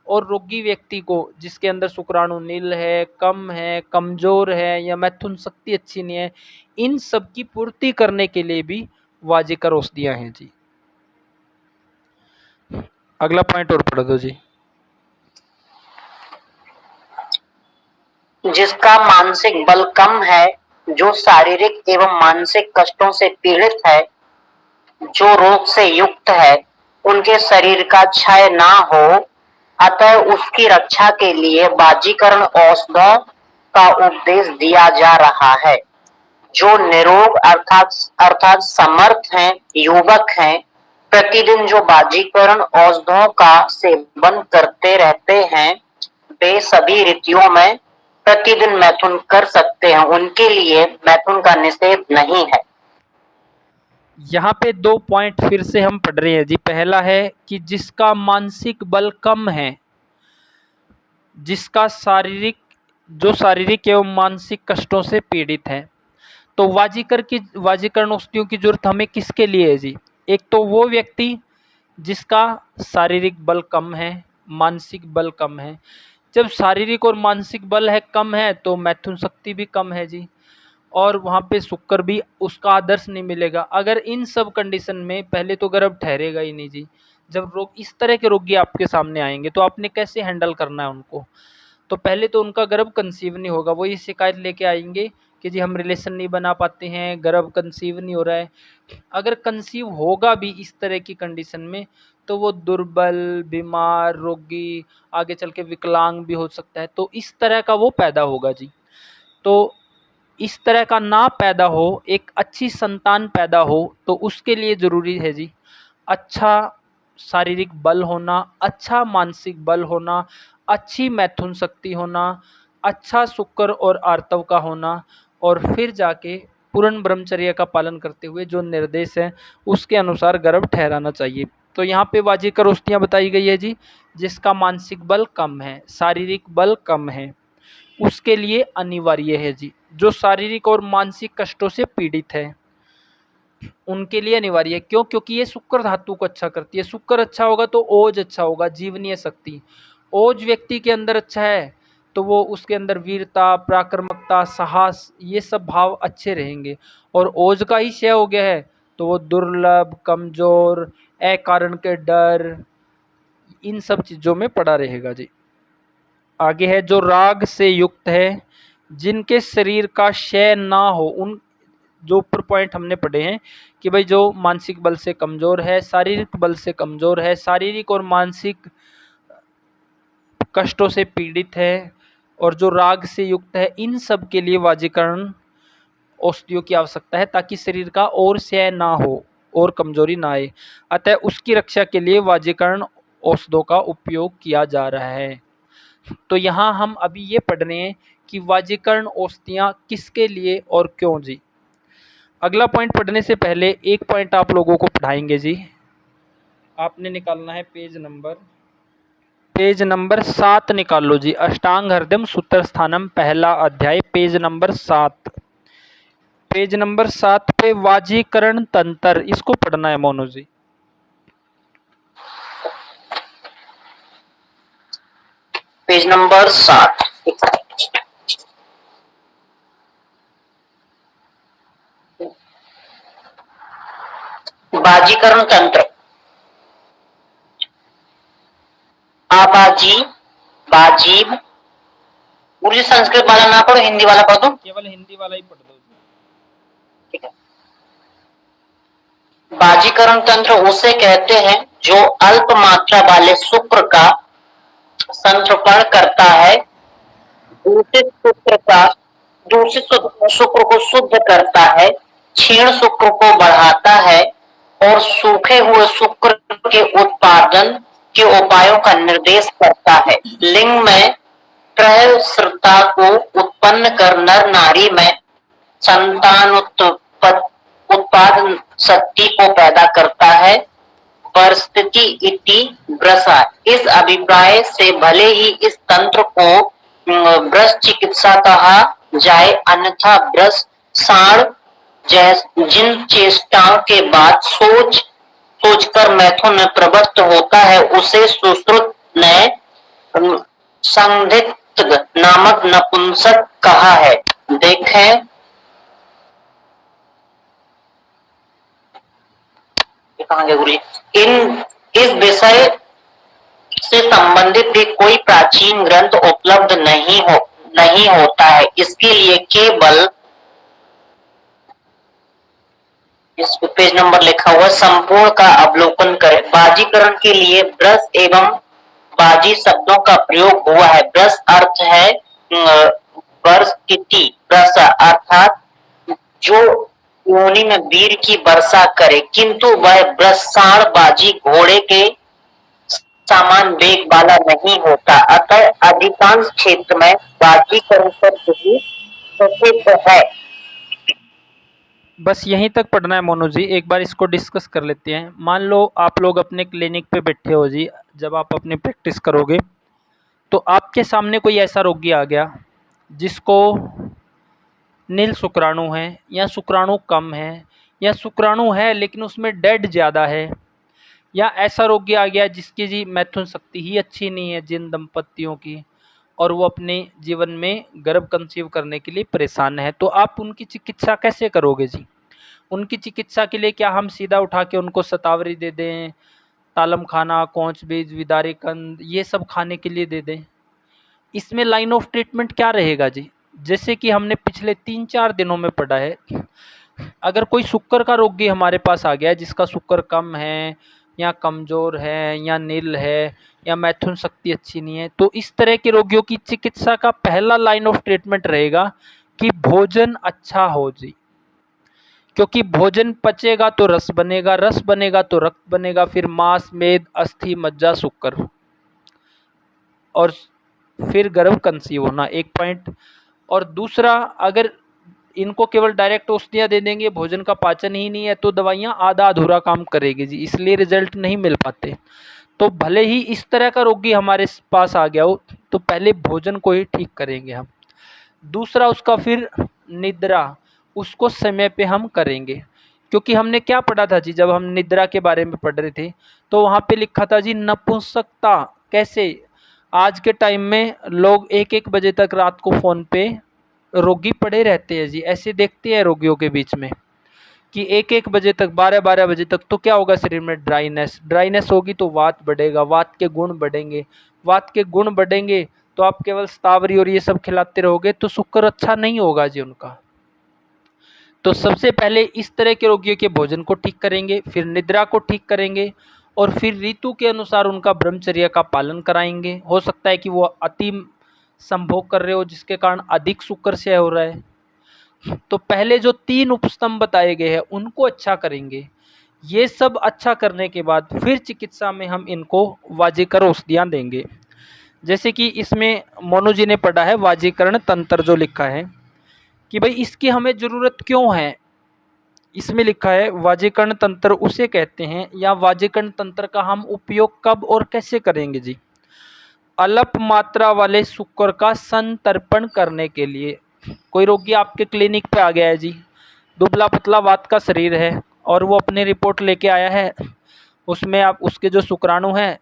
और रोगी व्यक्ति को जिसके अंदर शुक्राणु नील है, कम है, कमज़ोर है, या मैथुन शक्ति अच्छी नहीं है, इन सब की पूर्ति करने के लिए भी वाजीकर औषधियाँ हैं जी। अगला पॉइंट और पढ़ दो जी। जिसका मानसिक बल कम है, जो शारीरिक एवं मानसिक कष्टों से पीड़ित है, जो रोग से युक्त है, उनके शरीर का क्षय ना हो, अतः उसकी रक्षा के लिए वाजीकरण औषधों का उपदेश दिया जा रहा है। जो निरोग अर्थात समर्थ हैं, युवक हैं, प्रतिदिन जो वाजीकरण औषधों का सेवन करते रहते हैं, वे सभी ऋतुओं में प्रतिदिन मैथुन कर सकते हैं, उनके लिए मैथुन का निषेध नहीं है। यहाँ पे दो पॉइंट फिर से हम पढ़ रहे हैं जी। पहला है कि जिसका मानसिक बल कम है, जिसका शारीरिक एवं मानसिक कष्टों से पीड़ित है, तो वाजीकरण औषधियों की जरूरत हमें किसके लिए है जी? एक तो वो व्यक्ति जिसका शारीरिक बल कम है, मानसिक बल कम है। जब शारीरिक और मानसिक बल है कम है तो मैथुन शक्ति भी कम है जी, और वहाँ पे शुक्र भी उसका आदर्श नहीं मिलेगा। अगर इन सब कंडीशन में पहले तो गर्भ ठहरेगा ही नहीं जी। जब रोग इस तरह के रोगी आपके सामने आएंगे तो आपने कैसे हैंडल करना है उनको? तो पहले तो उनका गर्भ कंसीव नहीं होगा, वो ये शिकायत लेके आएंगे कि जी हम रिलेशन नहीं बना पाते हैं, गर्भ कंसीव नहीं हो रहा है। अगर कंसीव होगा भी इस तरह की कंडीशन में तो वो दुर्बल, बीमार, रोगी, आगे चल के विकलांग भी हो सकता है। तो इस तरह का वो पैदा होगा जी। तो इस तरह का ना पैदा हो, एक अच्छी संतान पैदा हो, तो उसके लिए ज़रूरी है जी अच्छा शारीरिक बल होना, अच्छा मानसिक बल होना, अच्छी मैथुन शक्ति होना, अच्छा शुक्र और आर्तव का होना, और फिर जाके पूर्ण ब्रह्मचर्य का पालन करते हुए जो निर्देश है उसके अनुसार गर्भ ठहराना चाहिए। तो यहाँ पे वाजिकर औषधियाँ बताई गई है जी, जिसका मानसिक बल कम है, शारीरिक बल कम है, उसके लिए अनिवार्य है जी। जो शारीरिक और मानसिक कष्टों से पीड़ित है उनके लिए अनिवार्य है। क्यों? क्योंकि ये शुक्र धातु को अच्छा करती है। शुक्र अच्छा होगा तो ओज अच्छा होगा, जीवनीय शक्ति। ओज व्यक्ति के अंदर अच्छा है तो वो उसके अंदर वीरता, पराक्रमकता, साहस, ये सब भाव अच्छे रहेंगे। और ओज का ही क्षय हो गया है तो वो दुर्लभ, कमजोर, अकारण के डर, इन सब चीजों में पड़ा रहेगा जी। आगे है जो राग से युक्त है, जिनके शरीर का क्षय ना हो, उन जो ऊपर पॉइंट हमने पढ़े हैं कि भाई जो मानसिक बल से कमजोर है, शारीरिक बल से कमजोर है, शारीरिक और मानसिक कष्टों से पीड़ित है और जो राग से युक्त है, इन सब के लिए वाजीकरण औषधियों की आवश्यकता है ताकि शरीर का और क्षय ना हो और कमजोरी ना आए। अतः उसकी रक्षा के लिए वाजीकरण औषधों का उपयोग किया जा रहा है। तो यहाँ हम अभी ये पढ़ रहे हैं कि वाजीकरण औषधियाँ किसके लिए और क्यों जी। अगला पॉइंट पढ़ने से पहले एक पॉइंट आप लोगों को पढ़ाएंगे जी। आपने निकालना है पेज नंबर 7 निकाल लो जी। अष्टांग हृदयम सूत्र स्थानम, पहला अध्याय, पेज नंबर 7। पेज नंबर 7 पे वाजीकरण तंत्र, इसको पढ़ना है मोनू जी। Page number 7। बाजीकरण तंत्र। आबाजी, बाजीब, पूरी संस्कृत वाला ना पढ़ो, हिंदी वाला पढ़ दो। केवल हिंदी वाला ही पढ़ दो जी। ठीक है। बाजीकरण तंत्र उसे कहते हैं जो अल्प मात्रा वाले शुक्र का संतर्पण करता है, दूषित शुक्र को शुद्ध करता है, क्षीण शुक्र को बढ़ाता है और सूखे हुए शुक्र के उत्पादन के उपायों का निर्देश करता है। लिंग में प्रसृता को उत्पन्न कर नर नारी में उत्पादन शक्ति को पैदा करता है। परिस्थिति इति ब्रसा, इस अभिप्राय से भले ही इस तंत्र को ब्रस चिकित्सा कहा जाए, अन्यथा ब्रस साण जिन चेष्टाओं के बाद सोचकर मैथुन में प्रवृत्त होता है, उसे सुश्रुत ने संदिग्ध नामक नपुंसक कहा है। देखें इस विषय से संबंधित भी कोई प्राचीन ग्रंथ उपलब्ध नहीं होता है। इसके लिए केवल इस पेज नंबर लिखा हुआ संपूर्ण का अवलोकन करें। बाजीकरण के लिए ब्रस एवं बाजी शब्दों का प्रयोग हुआ है। ब्रस अर्थ है वर्षिति, वर्षा अर्थात जो योनि में वीर की वर्षा करे, किंतु वह ब्रसाण बाजी घोड़े के सामान वेग वाला नहीं होता। अतः अधिकांश क्षेत्र में बाजीकरण शब्द ही प्रसिद्ध है। बस यहीं तक पढ़ना है मोनू जी। एक बार इसको डिस्कस कर लेते हैं। मान लो आप लोग अपने क्लिनिक पे बैठे हो जी, जब आप अपनी प्रैक्टिस करोगे तो आपके सामने कोई ऐसा रोगी आ गया जिसको नील शुक्राणु है या शुक्राणु कम है या शुक्राणु है लेकिन उसमें डेड ज़्यादा है, या ऐसा रोगी आ गया जिसकी जी मैथुन शक्ति ही अच्छी नहीं है जिन दंपतियों की, और वो अपने जीवन में गर्भ कंसीव करने के लिए परेशान है। तो आप उनकी चिकित्सा कैसे करोगे जी? उनकी चिकित्सा के लिए क्या हम सीधा उठा के उनको शतावरी दे दें, तालम खाना, कोंच बीज, विदारी कंद, ये सब खाने के लिए दे दें? इसमें लाइन ऑफ ट्रीटमेंट क्या रहेगा जी? जैसे कि हमने पिछले 3-4 दिनों में पढ़ा है, अगर कोई शुक्र का रोगी हमारे पास आ गया है जिसका शुक्र कम है या कमज़ोर है या नील है या मैथुन शक्ति अच्छी नहीं है, तो इस तरह के रोगियों की चिकित्सा का पहला लाइन ऑफ ट्रीटमेंट रहेगा कि भोजन अच्छा हो जी। क्योंकि भोजन पचेगा तो रस बनेगा, रस बनेगा तो रक्त बनेगा, फिर मांस, मेद, अस्थि, मज्जा, शुक्र, और फिर गर्भ कंसीव होना। एक पॉइंट। और दूसरा, अगर इनको केवल डायरेक्ट औषधियाँ दे देंगे, भोजन का पाचन ही नहीं है, तो दवाइयाँ आधा अधूरा काम करेगी जी, इसलिए रिजल्ट नहीं मिल पाते। तो भले ही इस तरह का रोगी हमारे पास आ गया हो, तो पहले भोजन को ही ठीक करेंगे हम। दूसरा उसका फिर निद्रा, उसको समय पे हम करेंगे, क्योंकि हमने क्या पढ़ा था जी, जब हम निद्रा के बारे में पढ़ रहे थे तो वहाँ पे लिखा था जी नपुंसकता कैसे। आज के टाइम में लोग 1-1 बजे तक रात को फ़ोन पे रोगी पड़े रहते हैं जी, ऐसे देखते हैं रोगियों के बीच में कि 1-1 बजे तक, 12-12 बजे तक, तो क्या होगा शरीर में ड्राइनेस होगी तो वात बढ़ेगा, वात के गुण बढ़ेंगे, वात के गुण बढ़ेंगे तो आप केवल स्तावरी और ये सब खिलाते रहोगे तो शुक्र अच्छा नहीं होगा जी उनका। तो सबसे पहले इस तरह के रोगियों के भोजन को ठीक करेंगे, फिर निद्रा को ठीक करेंगे और फिर ऋतु के अनुसार उनका ब्रह्मचर्य का पालन कराएंगे। हो सकता है कि वो अति संभोग कर रहे हो जिसके कारण अधिक शुक्र क्षय हो रहा है, तो पहले जो 3 उपस्तंभ बताए गए हैं उनको अच्छा करेंगे। ये सब अच्छा करने के बाद फिर चिकित्सा में हम इनको वाजीकर औषधियाँ देंगे। जैसे कि इसमें मोनू जी ने पढ़ा है वाजीकरण तंत्र, जो लिखा है कि भाई इसकी हमें ज़रूरत क्यों है। इसमें लिखा है वाजीकरण तंत्र उसे कहते हैं, या वाजीकरण तंत्र का हम उपयोग कब और कैसे करेंगे जी। अल्प मात्रा वाले शुक्र का संतर्पण करने के लिए। कोई रोगी आपके क्लिनिक पे आ गया है जी, दुबला पतला वात का शरीर है और वो अपनी रिपोर्ट लेके आया है, उसमें आप उसके जो शुक्राणु हैं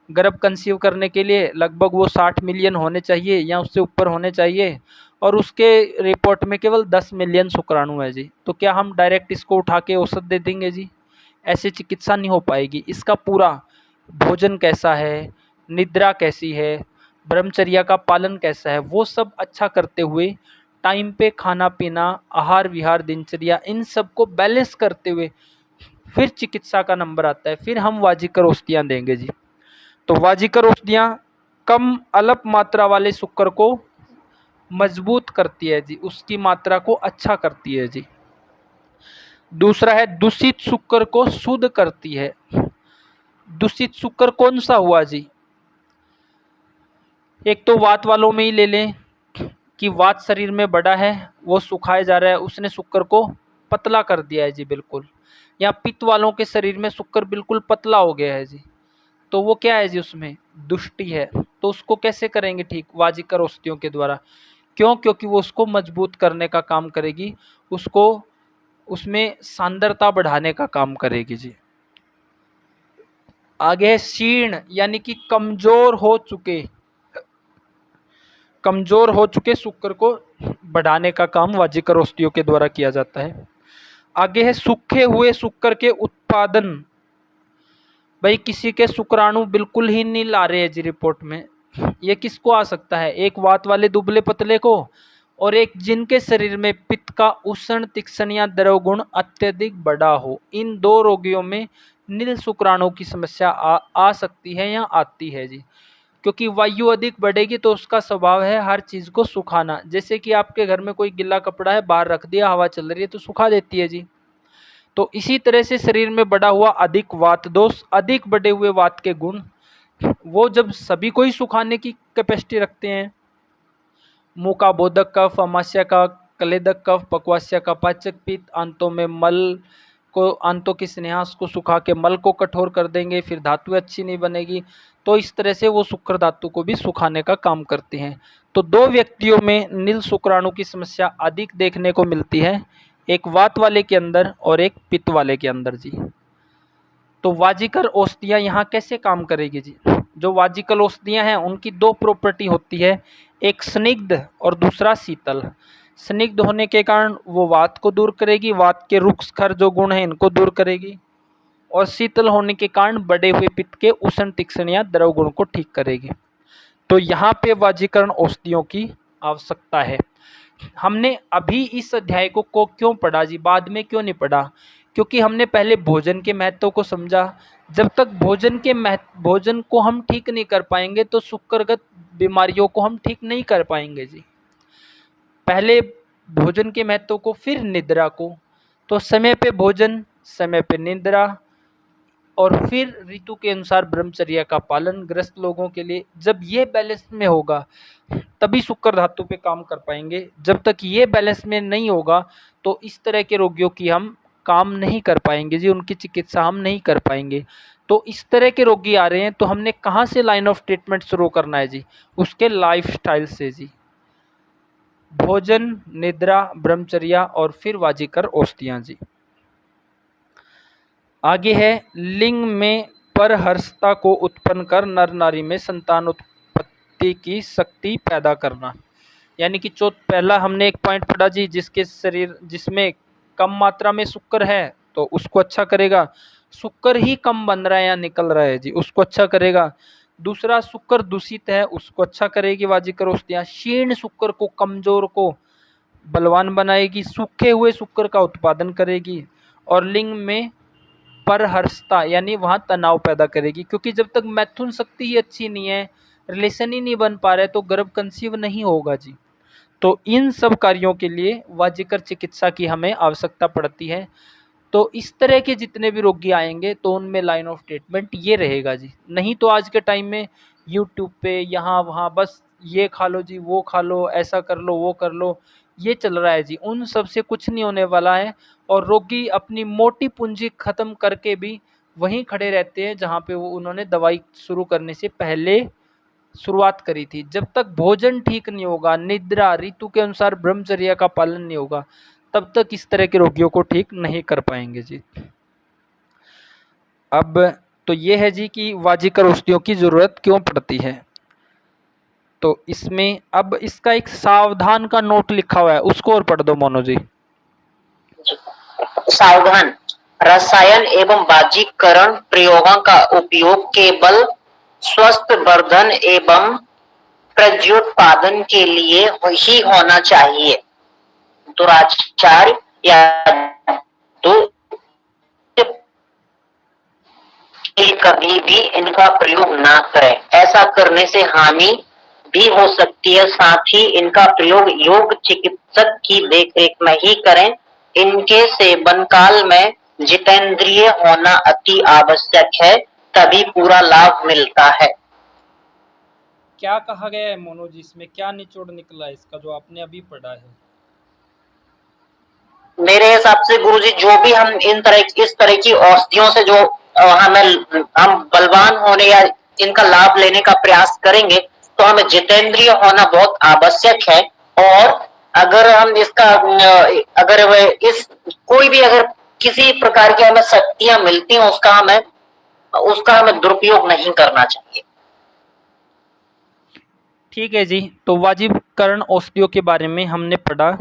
गर्भ कंसीव करने के लिए लगभग वो 60 मिलियन होने चाहिए या उससे ऊपर होने चाहिए, और उसके रिपोर्ट में केवल 10 मिलियन शुक्राणु है जी। तो क्या हम डायरेक्ट इसको उठा के औषध दे देंगे जी? ऐसे चिकित्सा नहीं हो पाएगी। इसका पूरा भोजन कैसा है, निद्रा कैसी है, ब्रह्मचर्या का पालन कैसा है, वो सब अच्छा करते हुए टाइम पे खाना पीना, आहार विहार, दिनचर्या, इन सब को बैलेंस करते हुए फिर चिकित्सा का नंबर आता है, फिर हम वाजीकर औषधियाँ देंगे जी। तो वाजीकर औषधियाँ कम अल्प मात्रा वाले शुक्र को मजबूत करती है जी, उसकी मात्रा को अच्छा करती है जी। दूसरा है दूषित शुक्र को शुद्ध करती है। दूषित शुक्र कौन सा हुआ जी? एक तो वात वालों में ही ले लें कि वात शरीर में बड़ा है, वो सुखाया जा रहा है, उसने शुक्र को पतला कर दिया है जी बिल्कुल। या पित्त वालों के शरीर में शुक्र बिल्कुल पतला हो गया है जी, तो वो क्या है जी, उसमें दुष्टि है। तो उसको कैसे करेंगे ठीक? वाजीकर औषधियों के द्वारा। क्यों? क्योंकि वो उसको मजबूत करने का काम करेगी, उसको उसमें सांद्रता बढ़ाने का काम करेगी जी। आगे है क्षीण, यानी कि कमजोर हो चुके शुक्र को बढ़ाने का काम वाजीकर औषधियों के द्वारा किया जाता है। आगे है सूखे हुए शुक्र के उत्पादन। भाई किसी के शुक्राणु बिल्कुल ही नहीं ला रहे हैं जी रिपोर्ट में, ये किसको आ सकता है? एक वात वाले दुबले पतले को, और एक जिनके शरीर में पित्त का उष्ण तीक्ष्ण या द्रव गुण अत्यधिक बड़ा हो। इन दो रोगियों में नील शुक्राणु की समस्या आ सकती है या आती है जी, क्योंकि वायु अधिक बढ़ेगी तो उसका स्वभाव है हर चीज़ को सुखाना। जैसे कि आपके घर में कोई गिल्ला कपड़ा है, बाहर रख दिया, हवा चल रही है तो सुखा देती है जी। तो इसी तरह से शरीर में बढ़ा हुआ अधिक वात दोष, अधिक बढ़े हुए वात के गुण, वो जब सभी को ही सुखाने की कैपेसिटी रखते हैं, मुंह का बोधक कफ, अमाशय का कलेदक कफ, पक्वाशय का पाचक पित्त, आंतों में मल को, आंतों की स्नेहास को सुखा के मल को कठोर कर देंगे, फिर धातु अच्छी नहीं बनेगी। तो इस तरह से वो शुक्र धातु को भी सुखाने का काम करते हैं। तो दो व्यक्तियों में नील शुक्राणु की समस्या अधिक देखने को मिलती है, एक वात वाले के अंदर और एक पित्त वाले के अंदर जी। तो वाजीकर औषधियाँ यहाँ कैसे काम करेगी जी? जो वाजीकर औषधियाँ हैं उनकी दो प्रॉपर्टी होती है, एक स्निग्ध और दूसरा शीतल। स्निग्ध होने के कारण वो वात को दूर करेगी, वात के रुक्ष खर जो गुण हैं इनको दूर करेगी, और शीतल होने के कारण बढ़े हुए पित्त के उष्ण तीक्ष्ण या द्रव गुण को ठीक करेगी। तो यहाँ पे वाजीकरण औषधियों की आवश्यकता है। हमने अभी इस अध्याय को क्यों पढ़ा जी, बाद में क्यों नहीं पढ़ा? क्योंकि हमने पहले भोजन के महत्व को समझा। जब तक भोजन को हम ठीक नहीं कर पाएंगे तो शुक्रगत बीमारियों को हम ठीक नहीं कर पाएंगे जी। पहले भोजन के महत्व को, फिर निद्रा को। तो समय पे भोजन, समय पे निद्रा, और फिर ऋतु के अनुसार ब्रह्मचर्या का पालन ग्रस्त लोगों के लिए। जब ये बैलेंस में होगा तभी शुक्र धातु पे काम कर पाएंगे। जब तक ये बैलेंस में नहीं होगा तो इस तरह के रोगियों की हम काम नहीं कर पाएंगे जी, उनकी चिकित्सा हम नहीं कर पाएंगे। तो इस तरह के रोगी आ रहे हैं तो हमने कहाँ से लाइन ऑफ ट्रीटमेंट शुरू करना है जी? उसके लाइफस्टाइल से जी। भोजन, निद्रा, ब्रह्मचर्या और फिर वाजीकर औषधियाँ जी। आगे है लिंग में परहर्षता को उत्पन्न कर नर नारी में संतान उत्पत्ति की शक्ति पैदा करना। यानी कि पहला हमने एक पॉइंट पढ़ा जी, जिसके शरीर जिसमें कम मात्रा में शुक्र है तो उसको अच्छा करेगा। शुक्र ही कम बन रहा है या निकल रहा है जी, उसको अच्छा करेगा। दूसरा, शुक्र दूषित है, उसको अच्छा करेगी वाजीकर औषधियाँ। क्षीण शुक्र को, कमजोर को बलवान बनाएगी। सूखे हुए शुक्र का उत्पादन करेगी। और लिंग में परहर्षता यानी वहाँ तनाव पैदा करेगी, क्योंकि जब तक मैथुन शक्ति ही अच्छी नहीं है, रिलेशन ही नहीं बन पा रहा है, तो गर्भ कंसीव नहीं होगा जी। तो इन सब कार्यों के लिए वाजीकर चिकित्सा की हमें आवश्यकता पड़ती है। तो इस तरह के जितने भी रोगी आएंगे तो उनमें लाइन ऑफ ट्रीटमेंट ये रहेगा जी। नहीं तो आज के टाइम में यूट्यूब पे यहाँ वहाँ बस ये खा लो जी, वो खा लो, ऐसा कर लो, वो कर लो, ये चल रहा है जी। उन सब से कुछ नहीं होने वाला है और रोगी अपनी मोटी पूंजी खत्म करके भी वहीं खड़े रहते हैं जहाँ पे वो उन्होंने दवाई शुरू करने से पहले शुरुआत करी थी। जब तक भोजन ठीक नहीं होगा, निद्रा, ऋतु के अनुसार ब्रह्मचर्या का पालन नहीं होगा, तब तक इस तरह के रोगियों को ठीक नहीं कर पाएंगे जी। अब तो ये है जी कि वाजीकर औषधियों की जरूरत क्यों पड़ती है। तो इसमें अब इसका एक सावधान का नोट लिखा हुआ है, उसको और पढ़ दो मोनो जी। सावधान, रसायन एवं बाजीकरण प्रयोगों का उपयोग केवल स्वस्थ वर्धन एवं प्रत्युत्पादन के लिए ही होना चाहिए। दुराचार या कभी भी इनका प्रयोग ना करें। ऐसा करने से हानि भी हो सकती है। साथ ही इनका प्रयोग योग्य चिकित्सक की देखरेख में ही करें। इनके सेवन काल में जितेंद्रिय होना अति आवश्यक है, तभी पूरा लाभ मिलता है। क्या कहा गया है मोनो जी, इसमें क्या निचोड़ निकला है इसका जो आपने अभी पढ़ा है? मेरे हिसाब से गुरुजी, जो भी हम इस तरह की औषधियों से जो हम बलवान होने या इनका लाभ लेने का प्रयास करेंगे तो हमें जितेंद्रिय होना बहुत आवश्यक है। और अगर हम इसका अगर इस कोई भी अगर किसी प्रकार की हमें शक्तियां मिलती हैं उसका हमें दुरुपयोग नहीं करना चाहिए। ठीक है जी। तो वाजीकरण औषधियों के बारे में हमने पढ़ा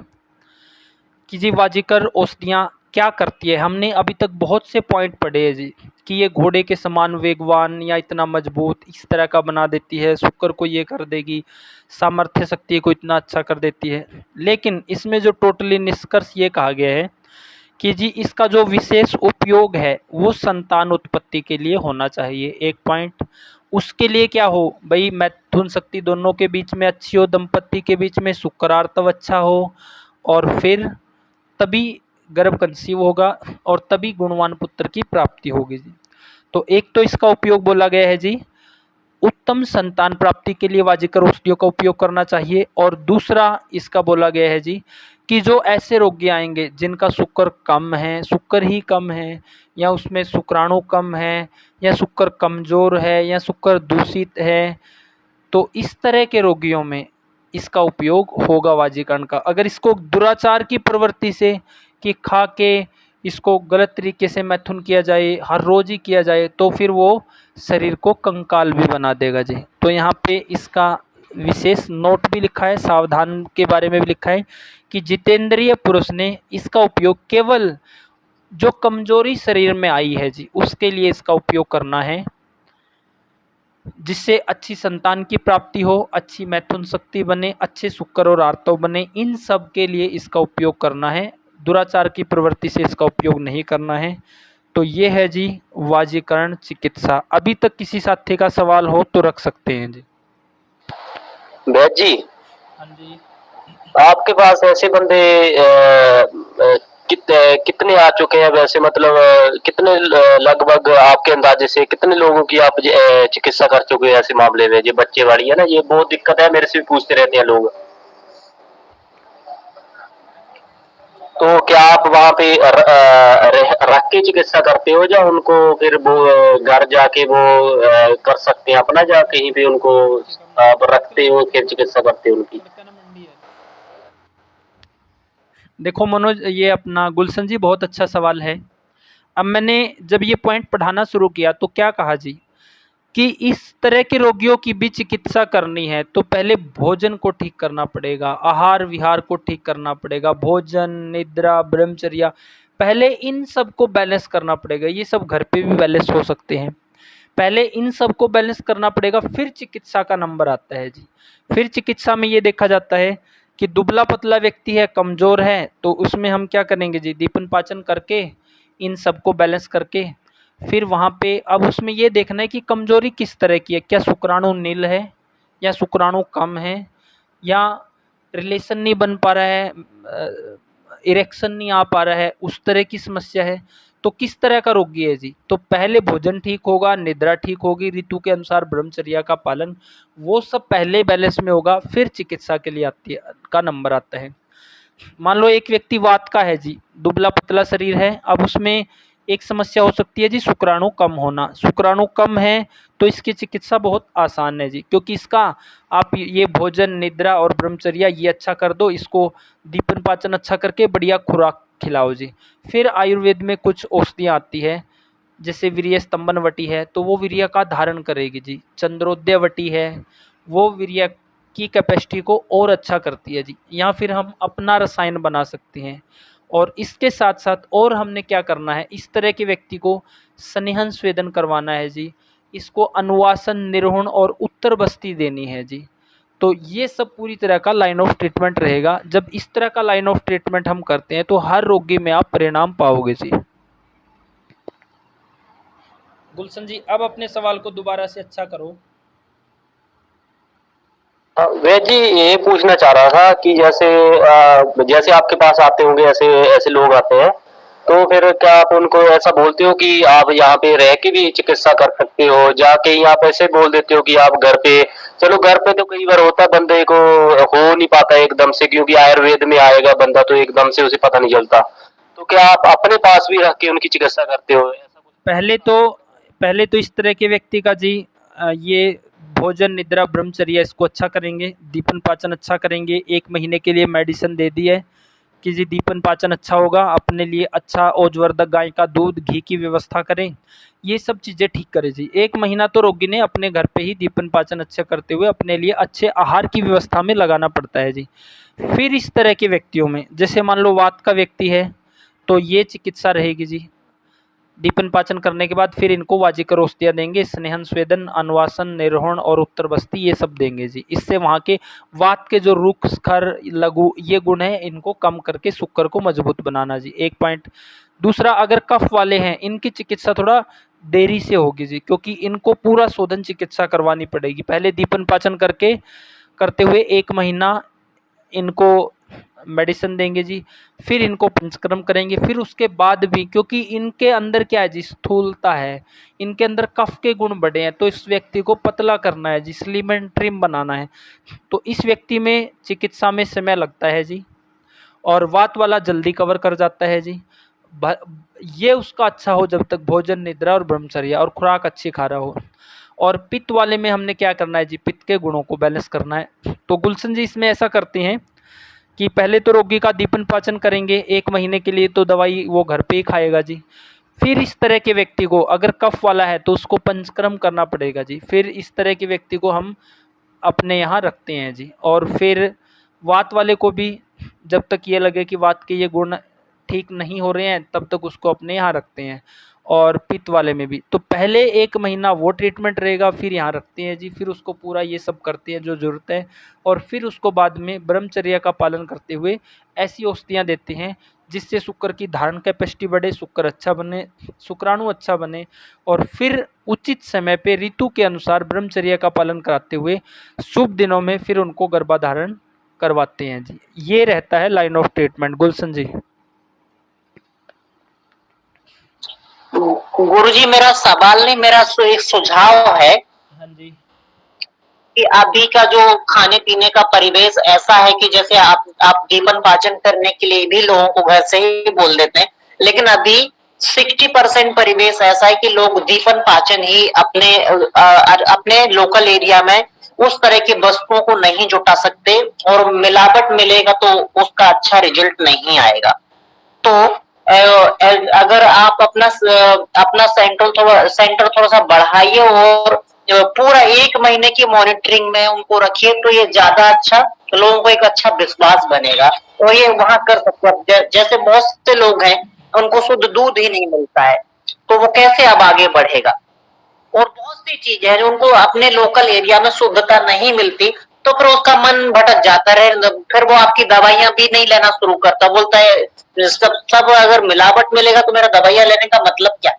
कि जी वाजीकर औषधियाँ क्या करती है। हमने अभी तक बहुत से पॉइंट पढ़े हैं जी कि ये घोड़े के समान वेगवान या इतना मजबूत इस तरह का बना देती है, शुक्र को ये कर देगी, सामर्थ्य शक्ति को इतना अच्छा कर देती है। लेकिन इसमें जो टोटली निष्कर्ष ये कहा गया है कि जी इसका जो विशेष उपयोग है वो संतान उत्पत्ति के लिए होना चाहिए। एक पॉइंट, उसके लिए क्या हो भाई, मैथुन शक्ति दोनों के बीच में अच्छी हो, दंपत्ति के बीच में शुक्रार्तव अच्छा हो, और फिर तभी गर्भ कंसीव होगा और तभी गुणवान पुत्र की प्राप्ति होगी जी। तो एक तो इसका उपयोग बोला गया है जी उत्तम संतान प्राप्ति के लिए वाजीकर औषधियों का उपयोग करना चाहिए। और दूसरा इसका बोला गया है जी कि जो ऐसे रोगी आएंगे जिनका शुक्र कम है, शुक्र ही कम है, या उसमें शुक्राणु कम है, या शुक्र कमजोर है, या शुक्र दूषित है, तो इस तरह के रोगियों में इसका उपयोग होगा वाजीकरण का। अगर इसको दुराचार की प्रवृत्ति से कि खा के इसको गलत तरीके से मैथुन किया जाए, हर रोज ही किया जाए, तो फिर वो शरीर को कंकाल भी बना देगा जी। तो यहाँ पे इसका विशेष नोट भी लिखा है, सावधान के बारे में भी लिखा है कि जितेंद्रिय पुरुष ने इसका उपयोग केवल जो कमजोरी शरीर में आई है जी उसके लिए इसका उपयोग करना है, जिससे अच्छी संतान की प्राप्ति हो, अच्छी मैथुन शक्ति बने, अच्छे शुक्र और आर्तव बने, इन सब के लिए इसका उपयोग करना है। दुराचार की प्रवृत्ति से इसका उपयोग नहीं करना है। तो ये है जी वाजीकरण चिकित्सा। अभी तक किसी साथी का सवाल हो तो रख सकते हैं जी। भैया जी, हाँ जी। आपके पास ऐसे बंदे कितने आ चुके हैं वैसे, मतलब कितने लगभग आपके अंदाजे से कितने लोगों की आप चिकित्सा कर चुके हैं ऐसे मामले में? ये बच्चे वाली है ना, ये बहुत दिक्कत है, मेरे से भी पूछते रहते हैं लोग। तो क्या आप वहाँ पे रख के चिकित्सा करते हो, या उनको फिर वो घर जाके वो कर सकते हैं अपना, या कहीं पे उनको आप रखते हो फिर चिकित्सा करते हो उनकी? देखो मनोज, ये अपना गुलशन जी बहुत अच्छा सवाल है। अब मैंने जब ये पॉइंट पढ़ाना शुरू किया तो क्या कहा जी कि इस तरह के रोगियों की भी चिकित्सा करनी है तो पहले भोजन को ठीक करना पड़ेगा, आहार विहार को ठीक करना पड़ेगा, भोजन, निद्रा, ब्रह्मचर्या, पहले इन सब को बैलेंस करना पड़ेगा। ये सब घर पे भी बैलेंस हो सकते हैं। पहले इन सब को बैलेंस करना पड़ेगा, फिर चिकित्सा का नंबर आता है जी। फिर चिकित्सा में ये देखा जाता है कि दुबला पतला व्यक्ति है, कमज़ोर है, तो उसमें हम क्या करेंगे जी, दीपन पाचन करके इन सब को बैलेंस करके फिर वहाँ पे अब उसमें ये देखना है कि कमज़ोरी किस तरह की है, क्या शुक्राणु नील है या शुक्राणु कम है या रिलेशन नहीं बन पा रहा है, इरेक्शन नहीं आ पा रहा है, उस तरह की समस्या है। तो किस तरह का रोगी है जी, तो पहले भोजन ठीक होगा, निद्रा ठीक होगी, ऋतु के अनुसार ब्रह्मचर्या का पालन, वो सब पहले बैलेंस में होगा, फिर चिकित्सा के लिए आती है का नंबर आता है। मान लो एक व्यक्ति वात का है जी, दुबला पतला शरीर है, अब उसमें एक समस्या हो सकती है जी शुक्राणु कम होना। शुक्राणु कम है तो इसकी चिकित्सा बहुत आसान है जी, क्योंकि इसका आप ये भोजन, निद्रा और ब्रह्मचर्या ये अच्छा कर दो, इसको दीपन पाचन अच्छा करके बढ़िया खुराक खिलाओ जी। फिर आयुर्वेद में कुछ औषधियाँ आती है, जैसे वीर्य स्तंभन वटी है तो वो वीर्य का धारण करेगी जी। चंद्रोदय वटी है, वो वीर्य की कैपेसिटी को और अच्छा करती है जी। या फिर हम अपना रसायन बना सकते हैं। और इसके साथ साथ और हमने क्या करना है, इस तरह के व्यक्ति को स्नेहन स्वेदन करवाना है जी, इसको अनुवासन, निर्वहन और उत्तर बस्ती देनी है जी। तो ये सब पूरी तरह का लाइन ऑफ ट्रीटमेंट रहेगा। जब इस तरह का लाइन ऑफ ट्रीटमेंट हम करते हैं तो हर रोगी में आप परिणाम पाओगे जी। गुलशन जी, अब अपने सवाल को दोबारा से अच्छा करो। वैद जी, ये पूछना चाह रहा था कि जैसे जैसे आपके पास आते होंगे ऐसे ऐसे लोग आते हैं, तो फिर क्या आप उनको ऐसा बोलते हो कि आप यहाँ पे रह के भी चिकित्सा कर सकते हो, जाके ही आप ऐसे बोल देते हो कि आप घर पे, चलो घर पे तो कई बार होता है बंदे को हो नहीं पाता एकदम से, क्योंकि आयुर्वेद में आएगा बंदा तो एकदम से उसे पता नहीं चलता, तो क्या आप अपने पास भी रख के उनकी चिकित्सा करते हो, ऐसा कुछ? पहले तो इस तरह के व्यक्ति का जी ये भोजन, निद्रा, ब्रह्मचर्या इसको अच्छा करेंगे, दीपन पाचन अच्छा करेंगे। 1 महीने के लिए मेडिसिन दे दी है कि जी दीपन पाचन अच्छा होगा, अपने लिए अच्छा ओजवर्धक गाय का दूध, घी की व्यवस्था करें, ये सब चीज़ें ठीक करें जी। 1 महीना तो रोगी ने अपने घर पे ही दीपन पाचन अच्छा करते हुए अपने लिए अच्छे आहार की व्यवस्था में लगाना पड़ता है जी। फिर इस तरह के व्यक्तियों में, जैसे मान लो वात का व्यक्ति है तो ये चिकित्सा रहेगी जी। दीपन पाचन करने के बाद फिर इनको वाजिकर औषधियाँ देंगे, स्नेहन स्वेदन, अनुवासन, निर्वहन और उत्तर बस्ती ये सब देंगे जी। इससे वहाँ के वात के जो रुक्ष, खर, लघु ये गुण है इनको कम करके शुक्र को मजबूत बनाना जी, एक पॉइंट। दूसरा, अगर कफ वाले हैं इनकी चिकित्सा थोड़ा देरी से होगी जी, क्योंकि इनको पूरा शोधन चिकित्सा करवानी पड़ेगी। पहले दीपन पाचन करके करते हुए 1 महीना इनको मेडिसिन देंगे जी, फिर इनको पंचकर्म करेंगे, फिर उसके बाद भी, क्योंकि इनके अंदर क्या है जी, स्थूलता है, इनके अंदर कफ के गुण बढ़े हैं, तो इस व्यक्ति को पतला करना है जी, स्लिम एंड ट्रिम बनाना है, तो इस व्यक्ति में चिकित्सा में समय लगता है जी। और वात वाला जल्दी कवर कर जाता है जी। ये उसका अच्छा हो जब तक भोजन, निद्रा और ब्रह्मचर्या और खुराक अच्छी खा रहा हो। और पित्त वाले में हमने क्या करना है जी, पित्त के गुणों को बैलेंस करना है। तो गुलशन जी इसमें ऐसा करते हैं कि पहले तो रोगी का दीपन पाचन करेंगे 1 महीने के लिए, तो दवाई वो घर पे ही खाएगा जी। फिर इस तरह के व्यक्ति को अगर कफ वाला है तो उसको पंचकर्म करना पड़ेगा जी। फिर इस तरह के व्यक्ति को हम अपने यहाँ रखते हैं जी। और फिर वात वाले को भी जब तक ये लगे कि वात के ये गुण ठीक नहीं हो रहे हैं तब तक उसको अपने यहाँ रखते हैं। और पित्त वाले में भी तो पहले 1 महीना वो ट्रीटमेंट रहेगा, फिर यहाँ रखते हैं जी, फिर उसको पूरा ये सब करते हैं जो ज़रूरत है, और फिर उसको बाद में ब्रह्मचर्या का पालन करते हुए ऐसी औषधियाँ देते हैं जिससे शुक्र की धारण कैपेसिटी बढ़े, शुक्र अच्छा बने, शुक्राणु अच्छा बने, और फिर उचित समय पे ऋतु के अनुसार ब्रह्मचर्या का पालन कराते हुए शुभ दिनों में फिर उनको गर्भाधारण करवाते हैं जी। ये रहता है लाइन ऑफ ट्रीटमेंट। गुलशन जी। गुरुजी मेरा सवाल नहीं, मेरा एक सुझाव है हाँ जी। कि अभी का जो खाने पीने का परिवेश ऐसा है कि जैसे आप दीपन पाचन करने के लिए भी लोगों को घर से ही बोल देते हैं, लेकिन अभी 60% परिवेश ऐसा है कि लोग दीपन पाचन ही अपने लोकल एरिया में उस तरह की वस्तुओं को नहीं जुटा सकते, और मिलावट मिलेगा तो उसका अच्छा रिजल्ट नहीं आएगा। तो अगर आप अपना सेंटर थोड़ा सा बढ़ाइए और पूरा 1 महीने की मॉनिटरिंग में उनको रखिए, तो ये ज्यादा अच्छा, लोगों को एक अच्छा विश्वास बनेगा और ये वहां कर सकते हैं। जैसे बहुत से लोग हैं उनको शुद्ध दूध ही नहीं मिलता है, तो वो कैसे अब आगे बढ़ेगा। और बहुत सी चीजें हैं जो उनको अपने लोकल एरिया में शुद्धता नहीं मिलती, तो फिर उसका मन भटक जाता है, फिर वो आपकी दवाइयां भी नहीं लेना शुरू करता, बोलता है सब अगर मिलावट मिलेगा तो मेरा दवाइयां लेने का मतलब क्या।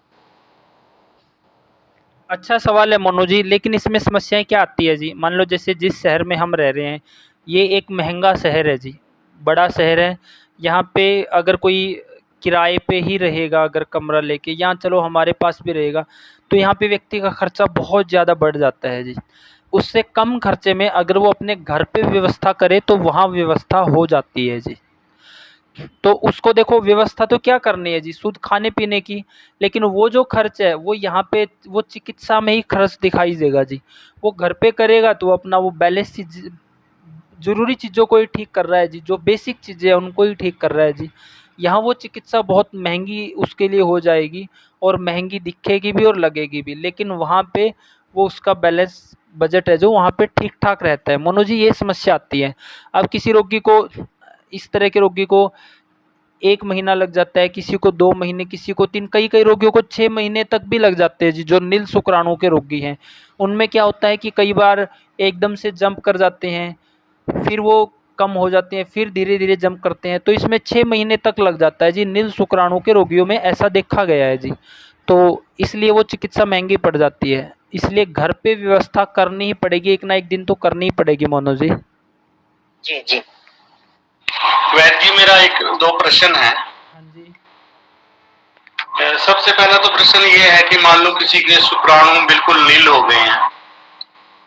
अच्छा सवाल है मोनू जी, लेकिन इसमें समस्याएँ क्या आती है जी? मान लो जैसे जिस शहर में हम रह रहे हैं, ये एक महँगा शहर है जी, बड़ा शहर है। यहाँ पे अगर कोई किराए पे ही रहेगा, अगर कमरा लेके, या चलो हमारे पास भी रहेगा, तो यहाँ पे व्यक्ति का खर्चा बहुत ज़्यादा बढ़ जाता है जी। उससे कम खर्चे में अगर वो अपने घर पे व्यवस्था करे तो वहाँ व्यवस्था हो जाती है जी। तो उसको देखो, व्यवस्था तो क्या करनी है जी, शुद्ध खाने-पीने की, लेकिन वो जो खर्च है वो यहाँ पे वो चिकित्सा में ही खर्च दिखाई देगा जी। वो घर पे करेगा तो अपना वो बैलेंस चीज़, ज़रूरी चीज़ों को ही ठीक कर रहा है जी, जो बेसिक चीज़ें हैं उनको ही ठीक कर रहा है जी। यहाँ वो चिकित्सा बहुत महँगी उसके लिए हो जाएगी, और महँगी दिखेगी भी और लगेगी भी, लेकिन वहाँ पे वो उसका बैलेंस बजट है जो वहाँ पे ठीक-ठाक रहता है। मनोज जी, ये समस्या आती है। अब किसी रोगी को, इस तरह के रोगी को 1 महीना लग जाता है, किसी को 2 महीने, किसी को 3, कई-कई रोगियों को 6 महीने तक भी लग जाते हैं जी, जो नील शुक्राणु के रोगी हैं। उनमें क्या होता है कि कई बार एकदम से जंप कर जाते हैं, फिर वो कम हो जाते हैं, फिर धीरे-धीरे जंप करते हैं, तो इसमें 6 महीने तक लग जाता है जी, नील शुक्राणु के रोगियों में ऐसा देखा गया है जी। तो इसलिए वो चिकित्सा महँगी पड़ जाती है, इसलिए घर पे व्यवस्था करनी ही पड़ेगी, एक ना एक दिन तो करनी ही पड़ेगी मनोज जी। जी जी। वैद्य जी, मेरा एक दो प्रश्न है। हाँ जी। सबसे पहला तो प्रश्न ये है कि मान लो किसी के शुक्राणु बिल्कुल नील हो गए हैं,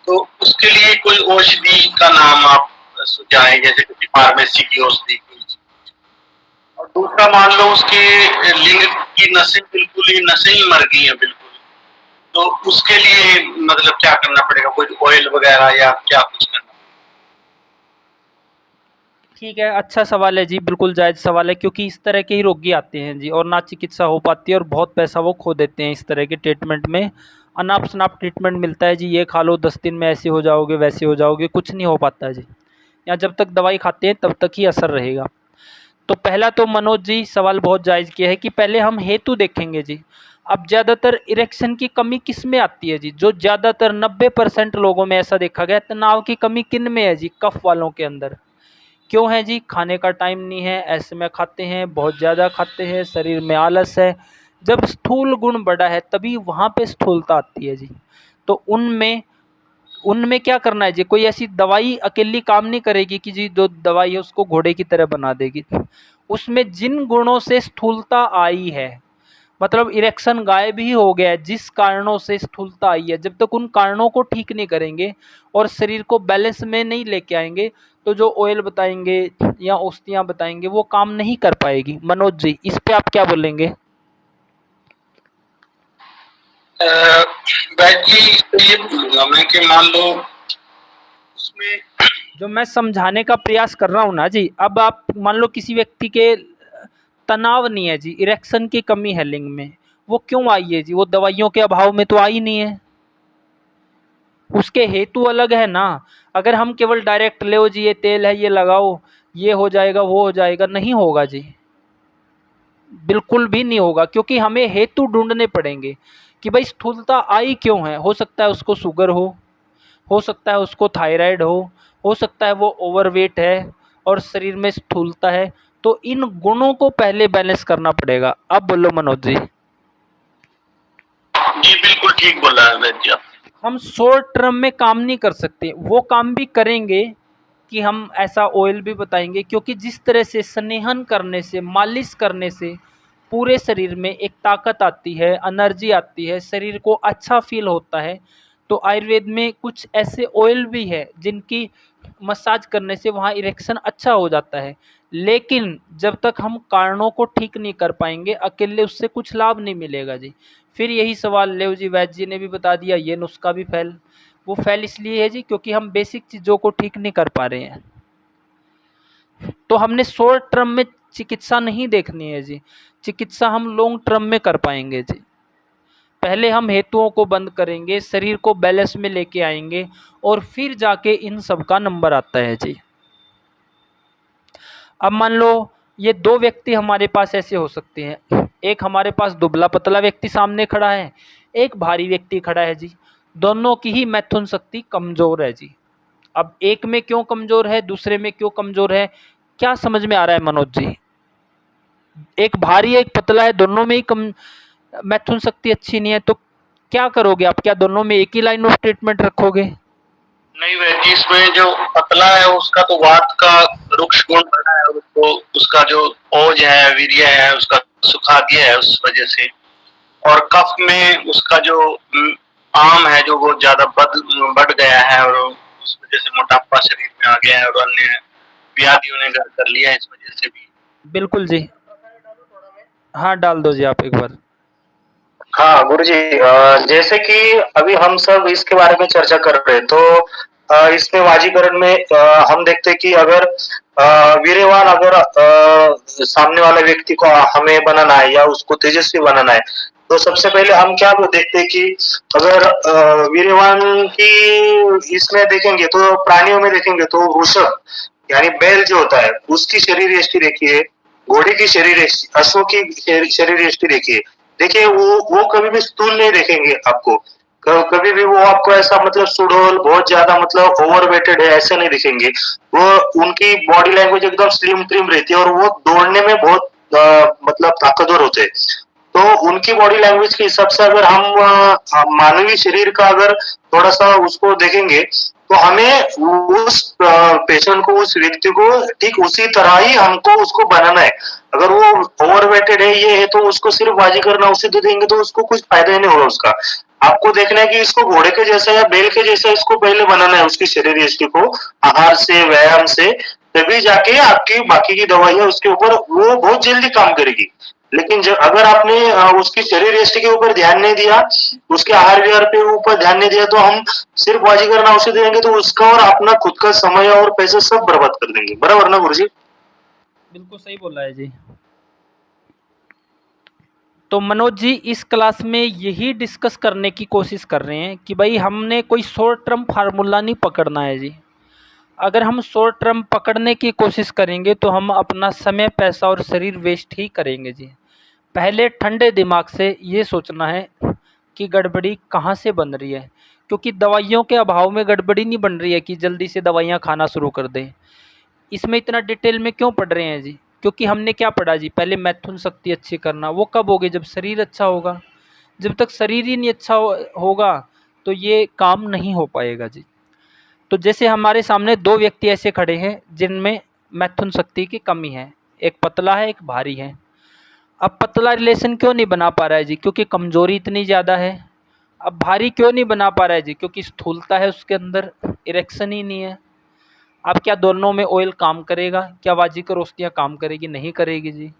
तो उसके लिए कोई औषधि का नाम आप सुझाएं, जैसे किसी फार्मेसी की औषधि कोई। और दूसरा, मान लो उसके लिंग की नसें बिल्कुल ही नसें ही मर गई हैं बिल्कुल, तो उसके लिए मतलब क्या करना पड़ेगा, कोई ऑयल वगैरह या क्या कुछ करना। ठीक है, अच्छा सवाल है जी, बिल्कुल जायज़ सवाल है, क्योंकि इस तरह के ही रोगी आते हैं जी और ना चिकित्सा हो पाती है और बहुत पैसा वो खो देते हैं इस तरह के ट्रीटमेंट में। अनाप-शनाप ट्रीटमेंट मिलता है जी, ये खा लो 10 दिन में ऐसे हो जाओगे, वैसे हो जाओगे, कुछ नहीं हो पाता है जी। या जब तक दवाई खाते हैं तब तक ही असर रहेगा। तो पहला तो मनोज जी सवाल बहुत जायज़ किया है कि पहले हम हेतु देखेंगे जी। अब ज़्यादातर इरेक्शन की कमी किस में आती है जी? जो ज़्यादातर 90% लोगों में ऐसा देखा गया है, तनाव की कमी किन में है जी? कफ वालों के अंदर। क्यों है जी? खाने का टाइम नहीं है, ऐसे में खाते हैं, बहुत ज़्यादा खाते हैं, शरीर में आलस है। जब स्थूल गुण बढ़ा है तभी वहाँ पे स्थूलता आती है जी। तो उनमें उनमें क्या करना है जी? कोई ऐसी दवाई अकेली काम नहीं करेगी कि जी जो दवाई है उसको घोड़े की तरह बना देगी। उसमें जिन गुणों से स्थूलता आई है, मतलब इरेक्शन गायब ही हो गया है, जिस कारणों से स्थूलता आई है, जब तक उन कारणों को ठीक नहीं करेंगे और शरीर को बैलेंस में नहीं लेके आएंगे, तो जो ऑयल बताएंगे या औषधियाँ बताएंगे वो काम नहीं कर पाएगी। मनोज जी, इस पे आप क्या बोलेंगे? वैद्य जी, इस पे ये बोलूंगा मैं कि मान लो उसमें जो मैं समझाने का प्रयास कर रहा हूँ ना जी, अब आप मान लो किसी व्यक्ति के तनाव नहीं है जी, इरेक्शन की कमी है लिंग में, वो क्यों आई है जी? वो दवाइयों के अभाव में तो आई नहीं है। उसके हेतु अलग है ना। अगर हम केवल डायरेक्ट ले जी, ये तेल है, ये लगाओ, ये हो जाएगा, वो हो जाएगा, नहीं होगा जी, बिल्कुल भी नहीं होगा, क्योंकि हमें हेतु ढूंढने पड़ेंगे कि भाई स्थूलता आई क्यों है। हो सकता है उसको शुगर हो सकता है उसको थायराइड हो सकता है वो ओवरवेट है और शरीर में स्थूलता है। तो इन गुणों को पहले बैलेंस करना पड़ेगा। अब बोलो मनोज जी। जी बिल्कुल ठीक बोला है वैद्य जी। हम शॉर्ट टर्म में काम नहीं कर सकते, वो काम भी करेंगे कि हम ऐसा ऑयल भी बताएंगे, क्योंकि जिस तरह से स्नेहन करने से, मालिश करने से पूरे शरीर में एक ताकत आती है, एनर्जी आती है, शरीर को अच्छा फील होता है। तो आयुर्वेद में कुछ ऐसे ऑयल भी है जिनकी मसाज करने से वहाँ इरेक्शन अच्छा हो जाता है। लेकिन जब तक हम कारणों को ठीक नहीं कर पाएंगे, अकेले उससे कुछ लाभ नहीं मिलेगा जी। फिर यही सवाल लेव जी वैद्य जी ने भी बता दिया, ये नुस्खा भी फेल। वो फेल इसलिए है जी क्योंकि हम बेसिक चीज़ों को ठीक नहीं कर पा रहे हैं। तो हमने शॉर्ट टर्म में चिकित्सा नहीं देखनी है जी, चिकित्सा हम लॉन्ग टर्म में कर पाएंगे जी। पहले हम हेतुओं को बंद करेंगे, शरीर को बैलेंस में लेके आएंगे और फिर जाके इन सब का नंबर आता है जी। अब मान लो ये दो व्यक्ति हमारे पास ऐसे हो सकते हैं, एक हमारे पास दुबला पतला व्यक्ति सामने खड़ा है, एक भारी व्यक्ति खड़ा है जी। दोनों की ही मैथुन शक्ति कमजोर है जी। अब एक में क्यों कमजोर है, दूसरे में क्यों कमजोर है, क्या समझ में आ रहा है मनोज जी? एक भारी एक पतला है, दोनों में ही कम मैथुन शक्ति अच्छी नहीं है, तो क्या करोगे आप? क्या दोनों में एक ही लाइन ऑफ ट्रीटमेंट रखोगे? नहीं वैद्य जी, इसमें जो पतला है उसका तो वात का रुक्ष गुण बना है, तो उसका जो ओज है, वीर्य है, उसका सुखा दिया है उस वजह से। और कफ में उसका जो आम है जो वो ज्यादा बढ़ गया है और उस वजह से मोटापा शरीर में आ गया है और अन्य व्याधियों ने घर कर लिया है, इस वजह से भी। बिल्कुल जी, हाँ डाल दो जी आप एक बार। हाँ गुरुजी, जैसे कि अभी हम सब इसके बारे में चर्चा कर रहे हैं, तो इसमें वाजीकरण में हम देखते हैं कि अगर वीर्यवान अगर सामने वाले व्यक्ति को हमें बनाना है या उसको तेजस्वी बनाना है, तो सबसे पहले हम क्या वो देखते हैं कि अगर वीर्यवान की इसमें देखेंगे तो प्राणियों में देखेंगे तो वृषभ यानी बैल जो होता है उसकी शरीर यष्टि देखिए, घोड़े की शरीर यष्टि, अश्व की शरीर यष्टि देखिए। देखिए वो कभी भी स्थूल नहीं देखेंगे आपको, कभी भी वो आपको ऐसा मतलब सुडौल बहुत ज्यादा मतलब ओवरवेटेड है ऐसे नहीं दिखेंगे। वो उनकी बॉडी लैंग्वेज एकदम स्लिम ट्रिम रहती है और वो दौड़ने में बहुत मतलब ताकतवर होते हैं। तो उनकी बॉडी लैंग्वेज के हिसाब से अगर हम मानवीय शरीर का अगर थोड़ा सा उसको देखेंगे तो हमें उस पेशेंट को, उस व्यक्ति को ठीक उसी तरह ही हमको उसको बनाना है। अगर वो ओवरवेटेड है ये है तो उसको सिर्फ बाजी करना उसे दे देंगे तो उसको कुछ फायदा ही नहीं होगा उसका। आपको देखना है कि इसको घोड़े के जैसा या बैल के जैसा इसको पहले बनाना है, उसकी शरीर यष्टि को आहार से, व्यायाम से, तभी जाके आपकी बाकी की दवाइयां उसके ऊपर वो बहुत जल्दी काम करेगी। लेकिन जब अगर आपने उसकी शरीर यष्टि के ऊपर ध्यान नहीं दिया, उसके आहार विहार पे ऊपर ध्यान नहीं दिया, तो हम सिर्फ बाजीगर नाव से देंगे तो उसका और अपना खुद का समय और पैसा सब बर्बाद कर देंगे। बराबर ना गुरुजी? बिल्कुल सही बोला है जी। तो मनोज जी इस क्लास में यही डिस्कस करने की कोशिश कर रहे हैं कि भाई हमने कोई शॉर्ट टर्म फार्मूला नहीं पकड़ना है जी। अगर हम शॉर्ट टर्म पकड़ने की कोशिश करेंगे तो हम अपना समय, पैसा और शरीर वेस्ट ही करेंगे जी। पहले ठंडे दिमाग से ये सोचना है कि गड़बड़ी कहाँ से बन रही है, क्योंकि दवाइयों के अभाव में गड़बड़ी नहीं बन रही है कि जल्दी से दवाइयाँ खाना शुरू कर दें। इसमें इतना डिटेल में क्यों पढ़ रहे हैं जी? क्योंकि हमने क्या पढ़ा जी, पहले मैथुन शक्ति अच्छी करना। वो कब होगी? जब शरीर अच्छा होगा। जब तक शरीर ही नहीं अच्छा होगा तो ये काम नहीं हो पाएगा जी। तो जैसे हमारे सामने दो व्यक्ति ऐसे खड़े हैं जिनमें मैथुन शक्ति की कमी है, एक पतला है, एक भारी है। अब पतला रिलेशन क्यों नहीं बना पा रहा है जी? क्योंकि कमजोरी इतनी ज़्यादा है। अब भारी क्यों नहीं बना पा रहा है जी? क्योंकि स्थूलता है उसके अंदर, इरेक्शन ही नहीं है। अब क्या दोनों में ऑयल काम करेगा? क्या वाजिकर औषधियाँ काम करेगी? नहीं करेगी जी।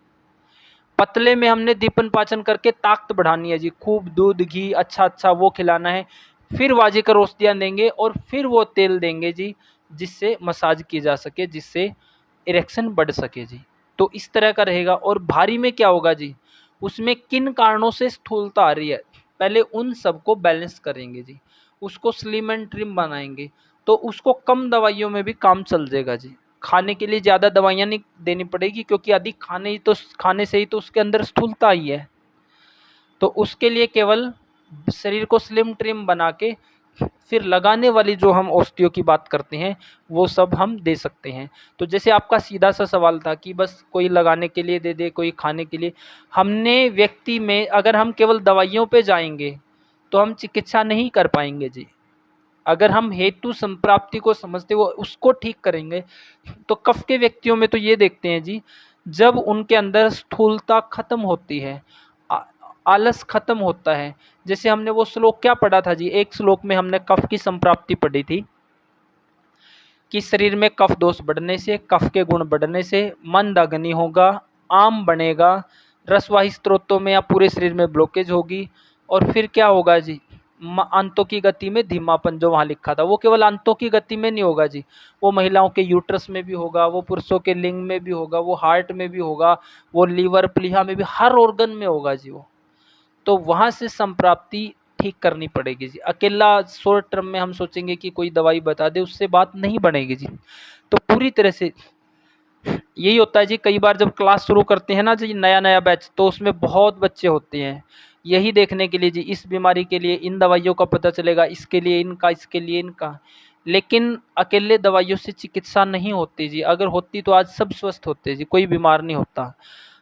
पतले में हमने दीपन पाचन करके ताकत बढ़ानी है जी, खूब दूध घी अच्छा अच्छा वो खिलाना है, फिर वाजिकर औषधियाँ देंगे और फिर वो तेल देंगे जी जिससे मसाज की जा सके, जिससे इरेक्शन बढ़ सके जी। तो इस तरह का रहेगा। और भारी में क्या होगा जी? उसमें किन कारणों से स्थूलता आ रही है, पहले उन सबको बैलेंस करेंगे जी, उसको स्लिम एंड ट्रिम बनाएंगे तो उसको कम दवाइयों में भी काम चल जाएगा जी। खाने के लिए ज़्यादा दवाइयाँ नहीं देनी पड़ेगी क्योंकि अधिक खाने से ही तो उसके अंदर स्थूलता आई है। तो उसके लिए केवल शरीर को स्लिम ट्रिम बना के फिर लगाने वाली जो हम औषधियों की बात करते हैं वो सब हम दे सकते हैं। तो जैसे आपका सीधा सा सवाल था कि बस कोई लगाने के लिए दे दे, कोई खाने के लिए, हमने व्यक्ति में अगर हम केवल दवाइयों पे जाएंगे तो हम चिकित्सा नहीं कर पाएंगे जी। अगर हम हेतु संप्राप्ति को समझते हुए उसको ठीक करेंगे तो कफ के व्यक्तियों में तो ये देखते हैं जी, जब उनके अंदर स्थूलता खत्म होती है, आलस खत्म होता है। जैसे हमने वो श्लोक क्या पढ़ा था जी, एक श्लोक में हमने कफ की संप्राप्ति पढ़ी थी कि शरीर में कफ दोष बढ़ने से, कफ के गुण बढ़ने से मंद अग्नि होगा, आम बनेगा, रसवाही स्त्रोतों में या पूरे शरीर में ब्लॉकेज होगी, और फिर क्या होगा जी, अंतों की गति में धीमापन जो वहाँ लिखा था, वो केवल अंतों की गति में नहीं होगा जी, वो महिलाओं के यूट्रस में भी होगा, वो पुरुषों के लिंग में भी होगा, वो हार्ट में भी होगा, वो लीवर प्लीहा में भी, हर ऑर्गन में होगा जी वो। तो वहाँ से संप्राप्ति ठीक करनी पड़ेगी जी। अकेला शॉर्ट टर्म में हम सोचेंगे कि कोई दवाई बता दे, उससे बात नहीं बनेगी जी। तो पूरी तरह से यही होता है जी। कई बार जब क्लास शुरू करते हैं ना जी, नया नया बैच, तो उसमें बहुत बच्चे होते हैं, यही देखने के लिए जी, इस बीमारी के लिए इन दवाइयों का पता चलेगा, इसके लिए इनका, इसके लिए इनका। लेकिन अकेले दवाइयों से चिकित्सा नहीं होती जी। अगर होती तो आज सब स्वस्थ होते जी, कोई बीमार नहीं होता।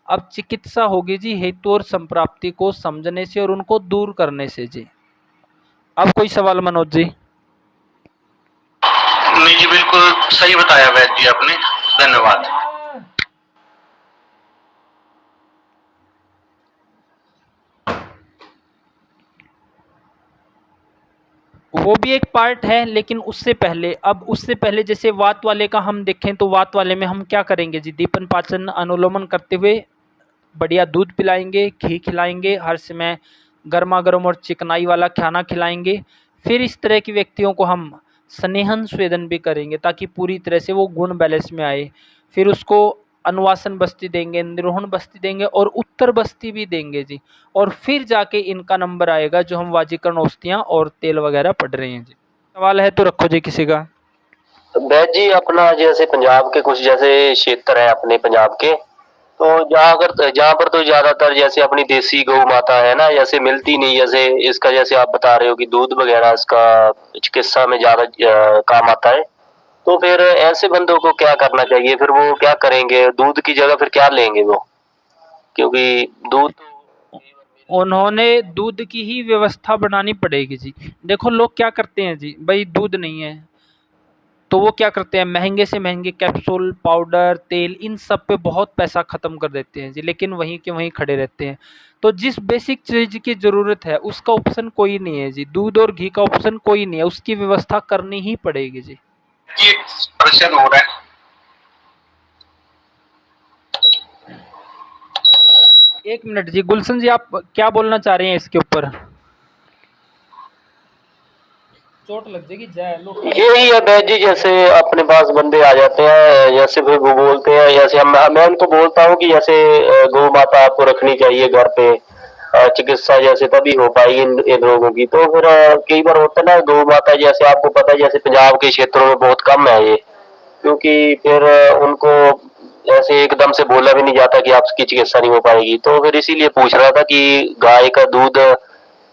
अब चिकित्सा होगी जी हेतु और संप्राप्ति को समझने से और उनको दूर करने से जी। अब कोई सवाल मनोज जी? नहीं जी, बिल्कुल सही बताया वैद्य जी आपने, धन्यवाद। वो भी एक पार्ट है, लेकिन उससे पहले, अब उससे पहले जैसे वात वाले का हम देखें तो वात वाले में हम क्या करेंगे जी, दीपन पाचन अनुलोमन करते हुए बढ़िया दूध पिलाएंगे, घी खिलाएंगे, हर समय गर्मा गर्म और चिकनाई वाला खाना खिलाएंगे। फिर इस तरह के व्यक्तियों को हम स्नेहन स्वेदन भी करेंगे ताकि पूरी तरह से वो गुण बैलेंस में आए। फिर उसको अनुवासन बस्ती देंगे, निरोहण बस्ती देंगे और उत्तर बस्ती भी देंगे जी। और फिर जाके इनका नंबर आएगा जो हम वाजीकरण औषधियाँ और तेल वगैरह पढ़ रहे हैं जी। सवाल है तो रखो जी किसी का। वैद्य जी अपना जैसे पंजाब के कुछ जैसे क्षेत्र है अपने पंजाब के, तो जहाँ पर तो ज्यादातर जैसे अपनी देसी गौ माता है ना, जैसे मिलती नहीं, जैसे इसका जैसे आप बता रहे हो कि दूध वगैरह इसका चिकित्सा में ज्यादा काम आता है, तो फिर ऐसे बंदों को क्या करना चाहिए? फिर वो क्या करेंगे? दूध की जगह फिर क्या लेंगे वो? क्योंकि दूध उन्होंने दूध की ही व्यवस्था बनानी पड़ेगी जी। देखो लोग क्या करते हैं जी, भाई दूध नहीं है तो वो क्या करते हैं, महंगे से महंगे कैप्सूल, पाउडर, तेल, इन सब पे बहुत पैसा ख़त्म कर देते हैं जी, लेकिन वहीं के वहीं खड़े रहते हैं। तो जिस बेसिक चीज़ की ज़रूरत है उसका ऑप्शन कोई नहीं है जी, दूध और घी का ऑप्शन कोई नहीं है, उसकी व्यवस्था करनी ही पड़ेगी जी। ये प्रश्न हो रहा है, एक मिनट जी, गुलशन जी आप क्या बोलना चाह रहे हैं इसके ऊपर? चोट लग जाएगी, जय लो। यही है वैद्य जी, जैसे अपने पास बंदे आ जाते हैं, जैसे फिर वो बोलते हैं, जैसे मैं उनको बोलता हूँ कि जैसे गौ माता आपको रखनी चाहिए घर पे, चिकित्सा जैसे तभी हो पाएगी इन रोगों की। तो फिर कई बार होता है ना, गौ माता जैसे आपको पता है जैसे पंजाब के क्षेत्रों में बहुत कम है ये, क्योंकि फिर उनको ऐसे एकदम से बोला भी नहीं जाता कि आपकी चिकित्सा नहीं हो पाएगी। तो फिर इसीलिए पूछ रहा था कि गाय का दूध,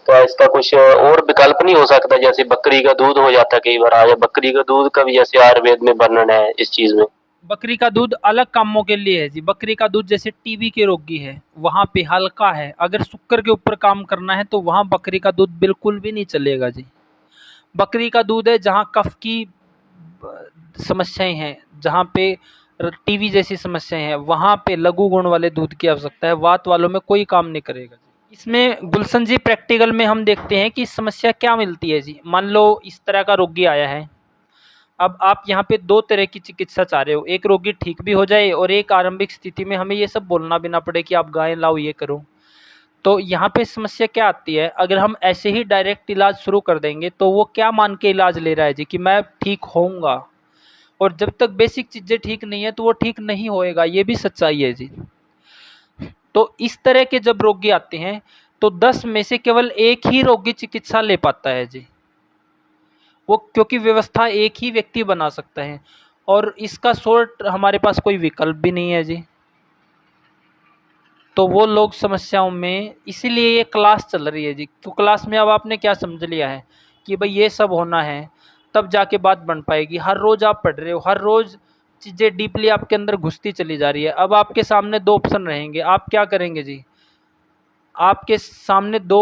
क्या इसका कुछ और विकल्प नहीं हो सकता? जैसे बकरी का दूध हो जाता कई बार, या बकरी का दूध का भी जैसे आयुर्वेद में वर्णन है इस चीज में। बकरी का दूध अलग कामों के लिए है जी। बकरी का दूध जैसे टीबी के रोगी है वहाँ पे हल्का है, अगर शुक्र के ऊपर काम करना है तो वहाँ बकरी का दूध बिल्कुल भी नहीं चलेगा जी। बकरी का दूध है जहाँ कफ की समस्याएं हैं, जहाँ पे टीबी जैसी समस्याएं हैं, वहाँ पे लघु गुण वाले दूध की आवश्यकता है, वात वालों में कोई काम नहीं करेगा जी। इसमें गुलशन जी प्रैक्टिकल में हम देखते हैं कि समस्या क्या मिलती है जी। मान लो इस तरह का रोगी आया है, अब आप यहाँ पे दो तरह की चिकित्सा चाह रहे हो, एक रोगी ठीक भी हो जाए और एक आरंभिक स्थिति में हमें ये सब बोलना भी ना पड़े कि आप गाय लाओ, ये करो। तो यहाँ पे समस्या क्या आती है, अगर हम ऐसे ही डायरेक्ट इलाज शुरू कर देंगे तो वो क्या मान के इलाज ले रहा है जी कि मैं ठीक होऊंगा, और जब तक बेसिक चीज़ें ठीक नहीं है तो वो ठीक नहीं होएगा, ये भी सच्चाई है जी। तो इस तरह के जब रोगी आते हैं तो 10 में से केवल एक ही रोगी चिकित्सा ले पाता है जी, वो क्योंकि व्यवस्था एक ही व्यक्ति बना सकता है और इसका शॉर्ट हमारे पास कोई विकल्प भी नहीं है जी। तो वो लोग समस्याओं में, इसीलिए ये क्लास चल रही है जी। तो क्लास में अब आपने क्या समझ लिया है कि भाई ये सब होना है, तब जाके बात बन पाएगी। हर रोज़ आप पढ़ रहे हो, हर रोज़ चीज़ें डीपली आपके अंदर घुसती चली जा रही है। अब आपके सामने दो ऑप्शन रहेंगे, आप क्या करेंगे जी? आपके सामने दो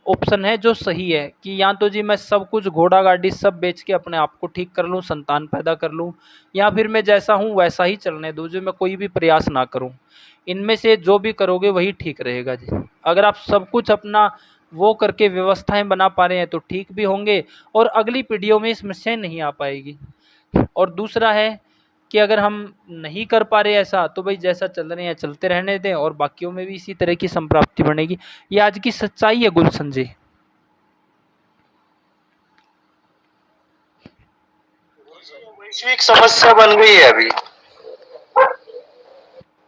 ऑप्शन है जो सही है कि या तो जी मैं सब कुछ घोड़ा गाड़ी सब बेच के अपने आप को ठीक कर लूँ, संतान पैदा कर लूँ, या फिर मैं जैसा हूँ वैसा ही चलने दूँ, जो मैं कोई भी प्रयास ना करूँ। इनमें से जो भी करोगे वही ठीक रहेगा जी। अगर आप सब कुछ अपना वो करके व्यवस्थाएं बना पा रहे हैं तो ठीक भी होंगे और अगली पीढ़ियों में समस्याएं नहीं आ पाएगी। और दूसरा है कि अगर हम नहीं कर पा रहे ऐसा तो भाई जैसा चल रहे हैं चलते रहने दें और बाकियों में भी इसी तरह की संप्राप्ति बनेगी। ये आज की सच्चाई है गुलशन जी। वैश्विक समस्या बन गई है अभी।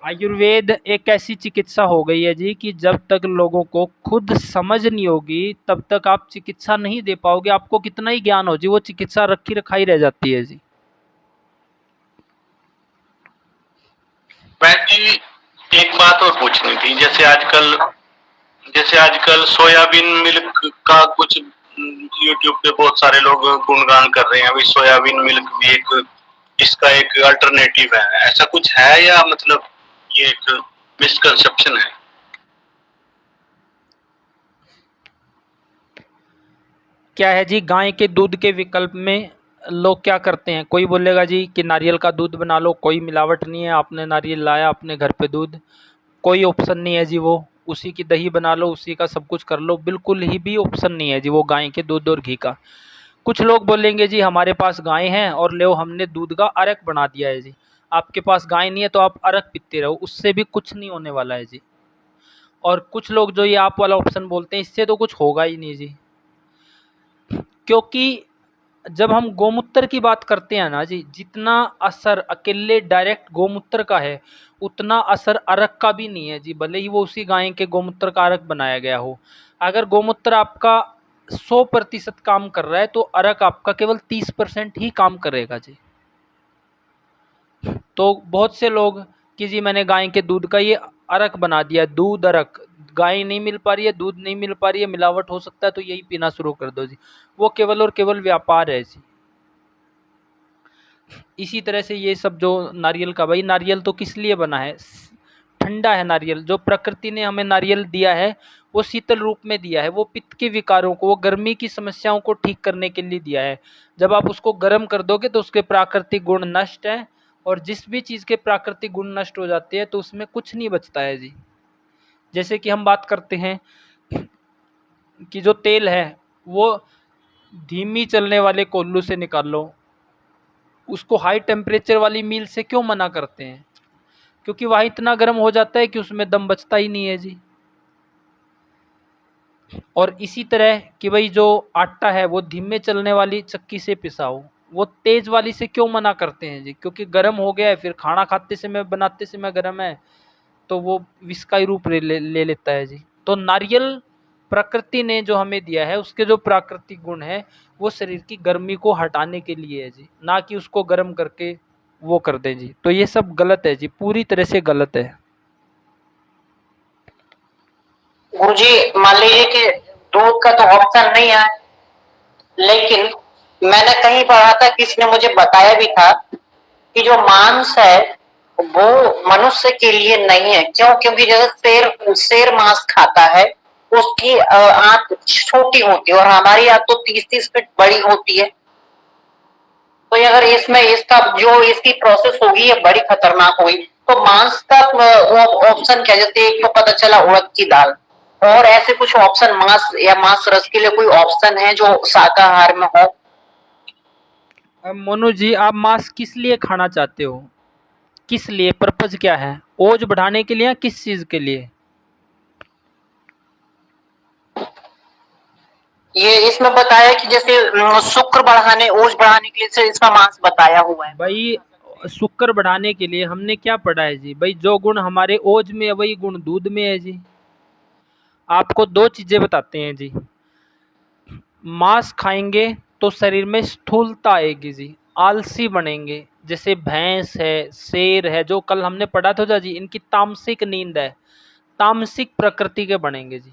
आयुर्वेद एक ऐसी चिकित्सा हो गई है जी कि जब तक लोगों को खुद समझ नहीं होगी तब तक आप चिकित्सा नहीं दे पाओगे। आपको कितना ही ज्ञान हो जी, वो चिकित्सा रखी रखाई रह जाती है जी। बहन जी, एक बात और पूछनी थी। जैसे आजकल सोयाबीन मिल्क का कुछ यूट्यूब पे बहुत सारे लोग गुणगान कर रहे हैं। अभी सोयाबीन मिल्क भी इसका एक अल्टरनेटिव है, ऐसा कुछ है या मतलब ये एक मिसकंसेप्शन है? क्या है जी, गाय के दूध के विकल्प में लोग क्या करते हैं, कोई बोलेगा जी कि नारियल का दूध बना लो, कोई मिलावट नहीं है, आपने नारियल लाया अपने घर पे दूध, कोई ऑप्शन नहीं है जी, वो उसी की दही बना लो, उसी का सब कुछ कर लो, बिल्कुल ही भी ऑप्शन नहीं है जी वो गाय के दूध और घी का। कुछ लोग बोलेंगे जी हमारे पास गाय हैं और ले हमने दूध का अर्क बना दिया है जी। आपके पास गाय नहीं है तो आप अर्क पीते रहो, उससे भी कुछ नहीं होने वाला है जी। और कुछ लोग जो ये आप वाला ऑप्शन बोलते हैं इससे तो कुछ होगा ही नहीं जी। क्योंकि जब हम गोमूत्र की बात करते हैं ना जी, जितना असर अकेले डायरेक्ट गोमूत्र का है उतना असर अर्क का भी नहीं है जी, भले ही वो उसी गाय के गोमूत्र का अर्क बनाया गया हो। अगर गोमूत्र आपका 100% काम कर रहा है तो अर्क आपका केवल 30% ही काम करेगा जी। तो बहुत से लोग कि जी मैंने गाय के दूध का ये अर्क बना दिया, दूध अर्क, गाय नहीं मिल पा रही है, दूध नहीं मिल पा रही है, मिलावट हो सकता है तो यही पीना शुरू कर दो जी। वो केवल और केवल व्यापार है जी। इसी तरह से ये सब जो नारियल का, भाई नारियल तो किस लिए बना है, ठंडा है नारियल, जो प्रकृति ने हमें नारियल दिया है वो शीतल रूप में दिया है, वो पित्त के विकारों को, वो गर्मी की समस्याओं को ठीक करने के लिए दिया है। जब आप उसको गर्म कर दोगे तो उसके प्राकृतिक गुण नष्ट हैं, और जिस भी चीज़ के प्राकृतिक गुण नष्ट हो जाते हैं तो उसमें कुछ नहीं बचता है जी। जैसे कि हम बात करते हैं कि जो तेल है वो धीमी चलने वाले कोल्हू से निकाल लो, उसको हाई टेम्परेचर वाली मील से क्यों मना करते हैं, क्योंकि वहाँ इतना गर्म हो जाता है कि उसमें दम बचता ही नहीं है जी। और इसी तरह कि भाई जो आटा है वो धीमे चलने वाली चक्की से पिसाओ, वो तेज वाली से क्यों मना करते हैं जी, क्योंकि गर्म हो गया है, फिर खाना खाते समय बनाते समय गर्म है तो वो विष का ही रूप ले लेता है जी। तो नारियल प्रकृति ने जो हमें दिया है उसके जो प्राकृतिक गुण है वो शरीर की गर्मी को हटाने के लिए है जी, ना कि उसको गर्म करके वो कर दें जी। तो ये सब गलत है जी, पूरी तरह से गलत है। गुरुजी, मान लीजिए कि दूध का तो ऑप्शन नहीं है, लेकिन मैंने कहीं पढ़ा था, किसी ने मुझे बताया भी था कि जो मांस है वो मनुष्य के लिए नहीं है। क्यों? क्योंकि जैसे शेर मांस खाता है, उसकी आंख छोटी होती है और हमारी आंख तो 30-30 फीट बड़ी होती है। तो अगर इसमें इसका जो इसकी प्रोसेस होगी ये बड़ी खतरनाक होगी। तो मांस का ऑप्शन क्या? जैसे एक तो पता चला उड़द की दाल, और ऐसे कुछ ऑप्शन मांस या मांस रस के लिए कोई ऑप्शन है जो शाकाहार में हो? अब मोनू जी, आप मांस किस लिए खाना चाहते हो, किस लिए, पर्पज क्या है, ओज बढ़ाने के लिए या किस चीज के लिए? ये इसमें बताया कि जैसे शुक्र बढ़ाने, ओज बढ़ाने के लिए से इसका मांस बताया हुआ है। भाई शुक्र बढ़ाने के लिए हमने क्या पढ़ा है जी, भाई जो गुण हमारे ओज में है वही गुण दूध में है जी। आपको दो चीजें बताते हैं जी, मांस खाएंगे तो शरीर में स्थूलता आएगी जी, आलसी बनेंगे। जैसे भैंस है, शेर है, जो कल हमने पढ़ा था जी, इनकी तामसिक नींद है, तामसिक प्रकृति के बनेंगे जी।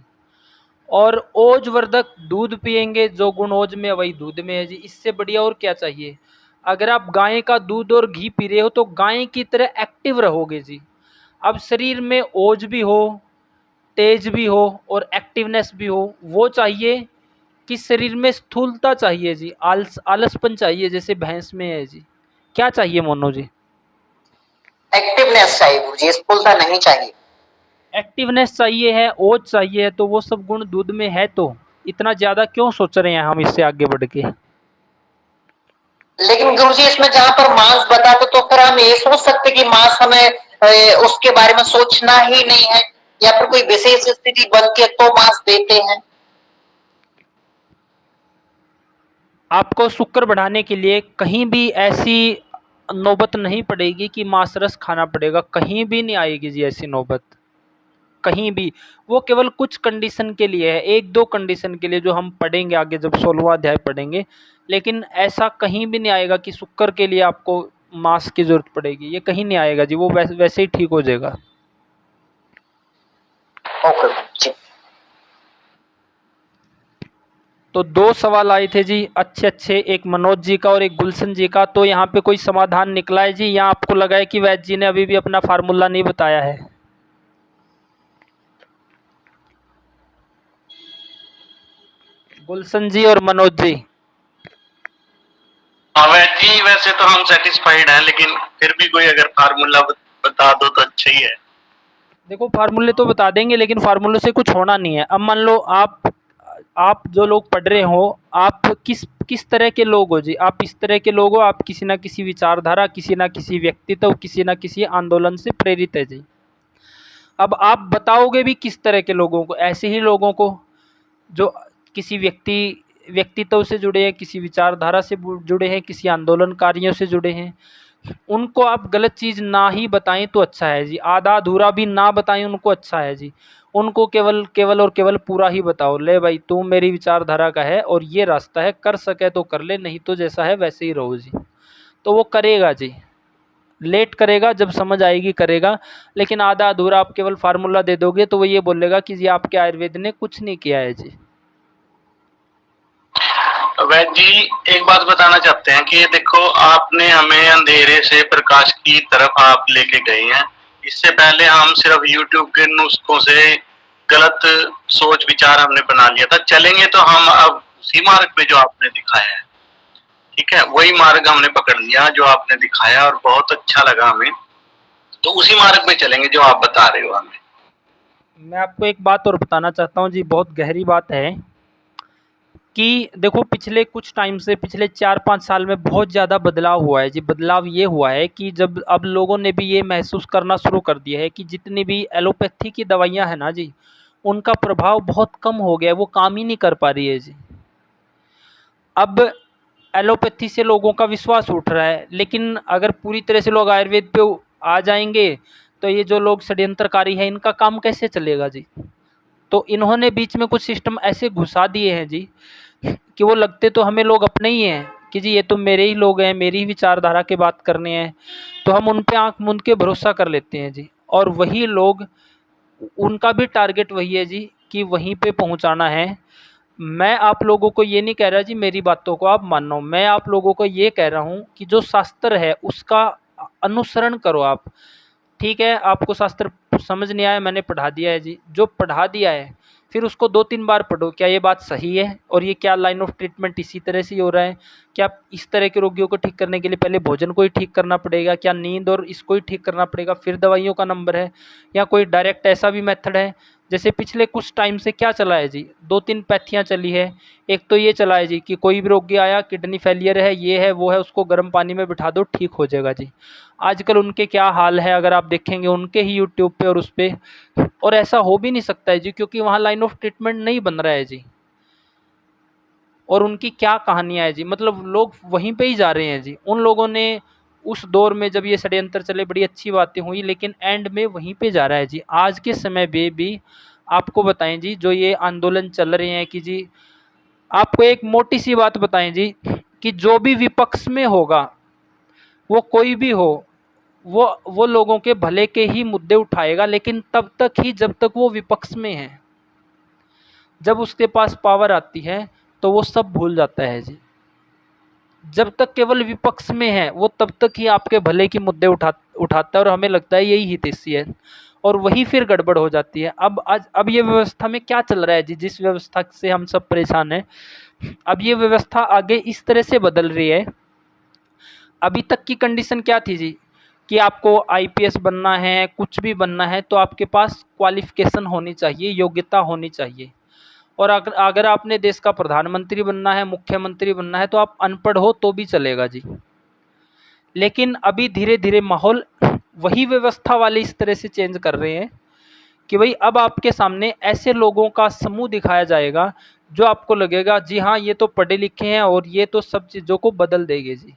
और ओजवर्धक दूध पिएंगे, जो गुण ओज में है वही दूध में है जी। इससे बढ़िया और क्या चाहिए? अगर आप गाय का दूध और घी पी रहे हो तो गाय की तरह एक्टिव रहोगे जी। अब शरीर में ओज भी हो, तेज भी हो और एक्टिवनेस भी हो, वो चाहिए कि शरीर में स्थूलता चाहिए जी, आलसपन चाहिए जैसे भैंस में है जी? क्या चाहिए मोनू जी? एक्टिवनेस चाहिए मुझे, स्थूलता नहीं चाहिए। एक्टिवनेस चाहिए है, ओज चाहिए है, तो वो सब गुण दूध में है, तो इतना ज़्यादा क्यों सोच रहे हैं हम इससे आगे बढ़ के? लेकिन गुरुजी इसमें जहां पर मांस बताते तो फिर हम ये सोच सकते कि मांस हमें उसके बारे में सोचना ही नहीं है, या फिर कोई विशेष स्थिति बनती है तो मांस देते हैं। आपको शुक्र बढ़ाने के लिए कहीं भी ऐसी नौबत नहीं पड़ेगी कि मांस रस खाना पड़ेगा, कहीं भी नहीं आएगी जी ऐसी नौबत, कहीं भी। वो केवल कुछ कंडीशन के लिए है, एक दो कंडीशन के लिए, जो हम पढ़ेंगे आगे जब 16वां अध्याय पढ़ेंगे। लेकिन ऐसा कहीं भी नहीं आएगा कि शुक्र के लिए आपको मांस की जरूरत पड़ेगी, ये कहीं नहीं आएगा जी, वो वैसे ही ठीक हो जाएगा। ओके जी। तो दो सवाल आए थे जी अच्छे अच्छे, एक मनोज जी का और एक गुलशन जी का। तो यहाँ पे कोई समाधान निकला है जी, या आपको लगा है कि वैद्य जी ने अभी भी अपना फार्मूला नहीं बताया है? गुलशन जी और मनोज जी। अवैध जी वैसे तो हम सेटिस्फाइड हैं, लेकिन फिर भी कोई अगर फार्मूला बता दो तो अच्छा ही है। देखो फार्मूले तो बता देंगे, लेकिन फार्मूले से कुछ होना नहीं है। अब मान लो आप जो लोग पढ़ रहे हो, आप किस किस तरह के लोग हो जी? आप इस तरह के लोग हो, आप किसी ना किसी विचारधारा, किसी ना किसी व्यक्तित्व, किसी ना किसी आंदोलन से प्रेरित है जी। अब आप बताओगे भी किस तरह के लोगों को? ऐसे ही लोगों को जो किसी व्यक्तित्व से जुड़े हैं, किसी विचारधारा से जुड़े हैं, किसी आंदोलनकारियों से जुड़े हैं। उनको आप गलत चीज़ ना ही बताएं तो अच्छा है जी, आधा अधूरा भी ना बताएं उनको अच्छा है जी। उनको केवल केवल और केवल पूरा ही बताओ, ले भाई तू मेरी विचारधारा का है और ये रास्ता है, कर सके तो कर ले, नहीं तो जैसा है वैसे ही रहो जी। तो वो करेगा जी, लेट करेगा, जब समझ आएगी करेगा। लेकिन आधा अधूरा आप केवल फार्मूला दे दोगे तो वो ये बोलेगा कि जी आपके आयुर्वेद ने कुछ नहीं किया है जी। वैद्य जी एक बात बताना चाहते हैं कि ये देखो, आपने हमें अंधेरे से प्रकाश की तरफ आप लेके गए हैं। इससे पहले हम सिर्फ यूट्यूब के नुस्खों से गलत सोच विचार हमने बना लिया था। चलेंगे तो हम अब उसी मार्ग पे जो आपने दिखाया है, ठीक है, वही मार्ग हमने पकड़ लिया जो आपने दिखाया और बहुत अच्छा लगा हमें। तो उसी मार्ग पे चलेंगे जो आप बता रहे हो हमें। मैं आपको एक बात और बताना चाहता हूँ जी, बहुत गहरी बात है कि देखो पिछले कुछ टाइम से, पिछले 4-5 साल में बहुत ज़्यादा बदलाव हुआ है जी। बदलाव ये हुआ है कि जब अब लोगों ने भी ये महसूस करना शुरू कर दिया है कि जितनी भी एलोपैथी की दवाइयाँ हैं ना जी, उनका प्रभाव बहुत कम हो गया है, वो काम ही नहीं कर पा रही है जी। अब एलोपैथी से लोगों का विश्वास उठ रहा है, लेकिन अगर पूरी तरह से लोग आयुर्वेद पे आ जाएंगे तो ये जो लोग षड्यंत्रकारी हैं इनका काम कैसे चलेगा जी? तो इन्होंने बीच में कुछ सिस्टम ऐसे घुसा दिए हैं जी कि वो लगते तो हमें लोग अपने ही हैं कि जी ये तो मेरे ही लोग हैं, मेरी ही विचारधारा की बात करने हैं, तो हम उन पे आँख मूंद के भरोसा कर लेते हैं जी। और वही लोग, उनका भी टारगेट वही है जी कि वहीं पे पहुंचाना है। मैं आप लोगों को ये नहीं कह रहा जी मेरी बातों को आप मानो, मैं आप लोगों को ये कह रहा हूँ कि जो शास्त्र है उसका अनुसरण करो आप। ठीक है, आपको शास्त्र समझ नहीं आया, मैंने पढ़ा दिया है जी, जो पढ़ा दिया है फिर उसको 2-3 बार पढ़ो, क्या ये बात सही है और ये क्या लाइन ऑफ ट्रीटमेंट इसी तरह से ही हो रहा है? क्या इस तरह के रोगियों को ठीक करने के लिए पहले भोजन को ही ठीक करना पड़ेगा? क्या नींद और इसको ही ठीक करना पड़ेगा फिर दवाइयों का नंबर है? या कोई डायरेक्ट ऐसा भी मेथड है? जैसे पिछले कुछ टाइम से क्या चला है जी, 2-3 पैथियाँ चली है। एक तो ये चला है जी कि कोई भी रोगी आया, किडनी फेलियर है, ये है वो है, उसको गर्म पानी में बिठा दो ठीक हो जाएगा जी। आजकल उनके क्या हाल है अगर आप देखेंगे उनके ही यूट्यूब पे और उस पे, और ऐसा हो भी नहीं सकता है जी क्योंकि वहाँ लाइन ऑफ ट्रीटमेंट नहीं बन रहा है जी। और उनकी क्या कहानियाँ है जी, मतलब लोग वहीं पे ही जा रहे हैं जी। उन लोगों ने उस दौर में जब ये षड्यंत्र चले बड़ी अच्छी बातें हुई, लेकिन एंड में वहीं पे जा रहा है जी। आज के समय में भी आपको बताएं जी, जो ये आंदोलन चल रहे हैं कि जी, आपको एक मोटी सी बात बताएं जी कि जो भी विपक्ष में होगा, वो कोई भी हो, वो लोगों के भले के ही मुद्दे उठाएगा, लेकिन तब तक ही जब तक वो विपक्ष में है। जब उसके पास पावर आती है तो वो सब भूल जाता है जी। जब तक केवल विपक्ष में है वो तब तक ही आपके भले के मुद्दे उठाता है और हमें लगता है यही हितैषी है। और वही फिर गड़बड़ हो जाती है। अब ये व्यवस्था में क्या चल रहा है जी, जिस व्यवस्था से हम सब परेशान हैं, अब ये व्यवस्था आगे इस तरह से बदल रही है। अभी तक की कंडीशन क्या थी जी, कि आपको आईपीएस बनना है, कुछ भी बनना है तो आपके पास क्वालिफिकेशन होनी चाहिए, योग्यता होनी चाहिए। और अगर अगर आपने देश का प्रधानमंत्री बनना है, मुख्यमंत्री बनना है, तो आप अनपढ़ हो तो भी चलेगा जी। लेकिन अभी धीरे धीरे माहौल वही व्यवस्था वाले इस तरह से चेंज कर रहे हैं कि भाई अब आपके सामने ऐसे लोगों का समूह दिखाया जाएगा जो आपको लगेगा जी हाँ, ये तो पढ़े लिखे हैं और ये तो सब चीज़ों को बदल देंगे जी।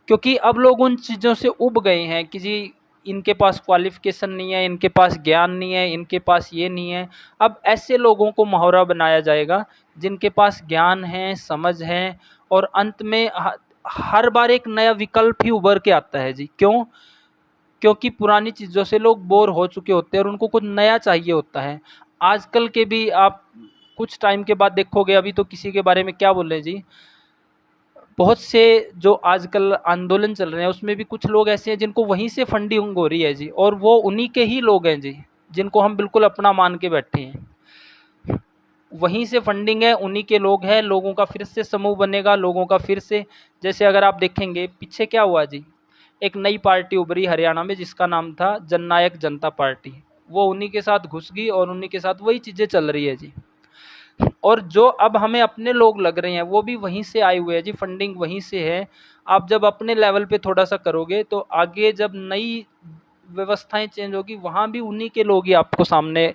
क्योंकि अब लोग उन चीज़ों से उब गए हैं कि जी इनके पास क्वालिफिकेशन नहीं है, इनके पास ज्ञान नहीं है, इनके पास ये नहीं है। अब ऐसे लोगों को मोहरा बनाया जाएगा जिनके पास ज्ञान है, समझ है, और अंत में हर बार एक नया विकल्प ही उभर के आता है जी। क्यों? क्योंकि पुरानी चीज़ों से लोग बोर हो चुके होते हैं और उनको कुछ नया चाहिए होता है। आजकल के भी आप कुछ टाइम के बाद देखोगे, अभी तो किसी के बारे में क्या बोल रहे हैं जी, बहुत से जो आजकल आंदोलन चल रहे हैं उसमें भी कुछ लोग ऐसे हैं जिनको वहीं से फंडिंग हो रही है जी, और वो उन्हीं के ही लोग हैं जी, जिनको हम बिल्कुल अपना मान के बैठे हैं। वहीं से फंडिंग है, उन्हीं के लोग हैं, लोगों का फिर से समूह बनेगा, लोगों का फिर से, जैसे अगर आप देखेंगे पीछे क्या हुआ जी, एक नई पार्टी उभरी हरियाणा में जिसका नाम था जननायक जनता पार्टी। वो उन्हीं के साथ घुस गई और उन्हीं के साथ वही चीज़ें चल रही है जी। और जो अब हमें अपने लोग लग रहे हैं वो भी वहीं से आए हुए हैं जी, फंडिंग वहीं से है। आप जब अपने लेवल पे थोड़ा सा करोगे तो आगे जब नई व्यवस्थाएं चेंज होगी वहाँ भी उन्हीं के लोग ही आपको सामने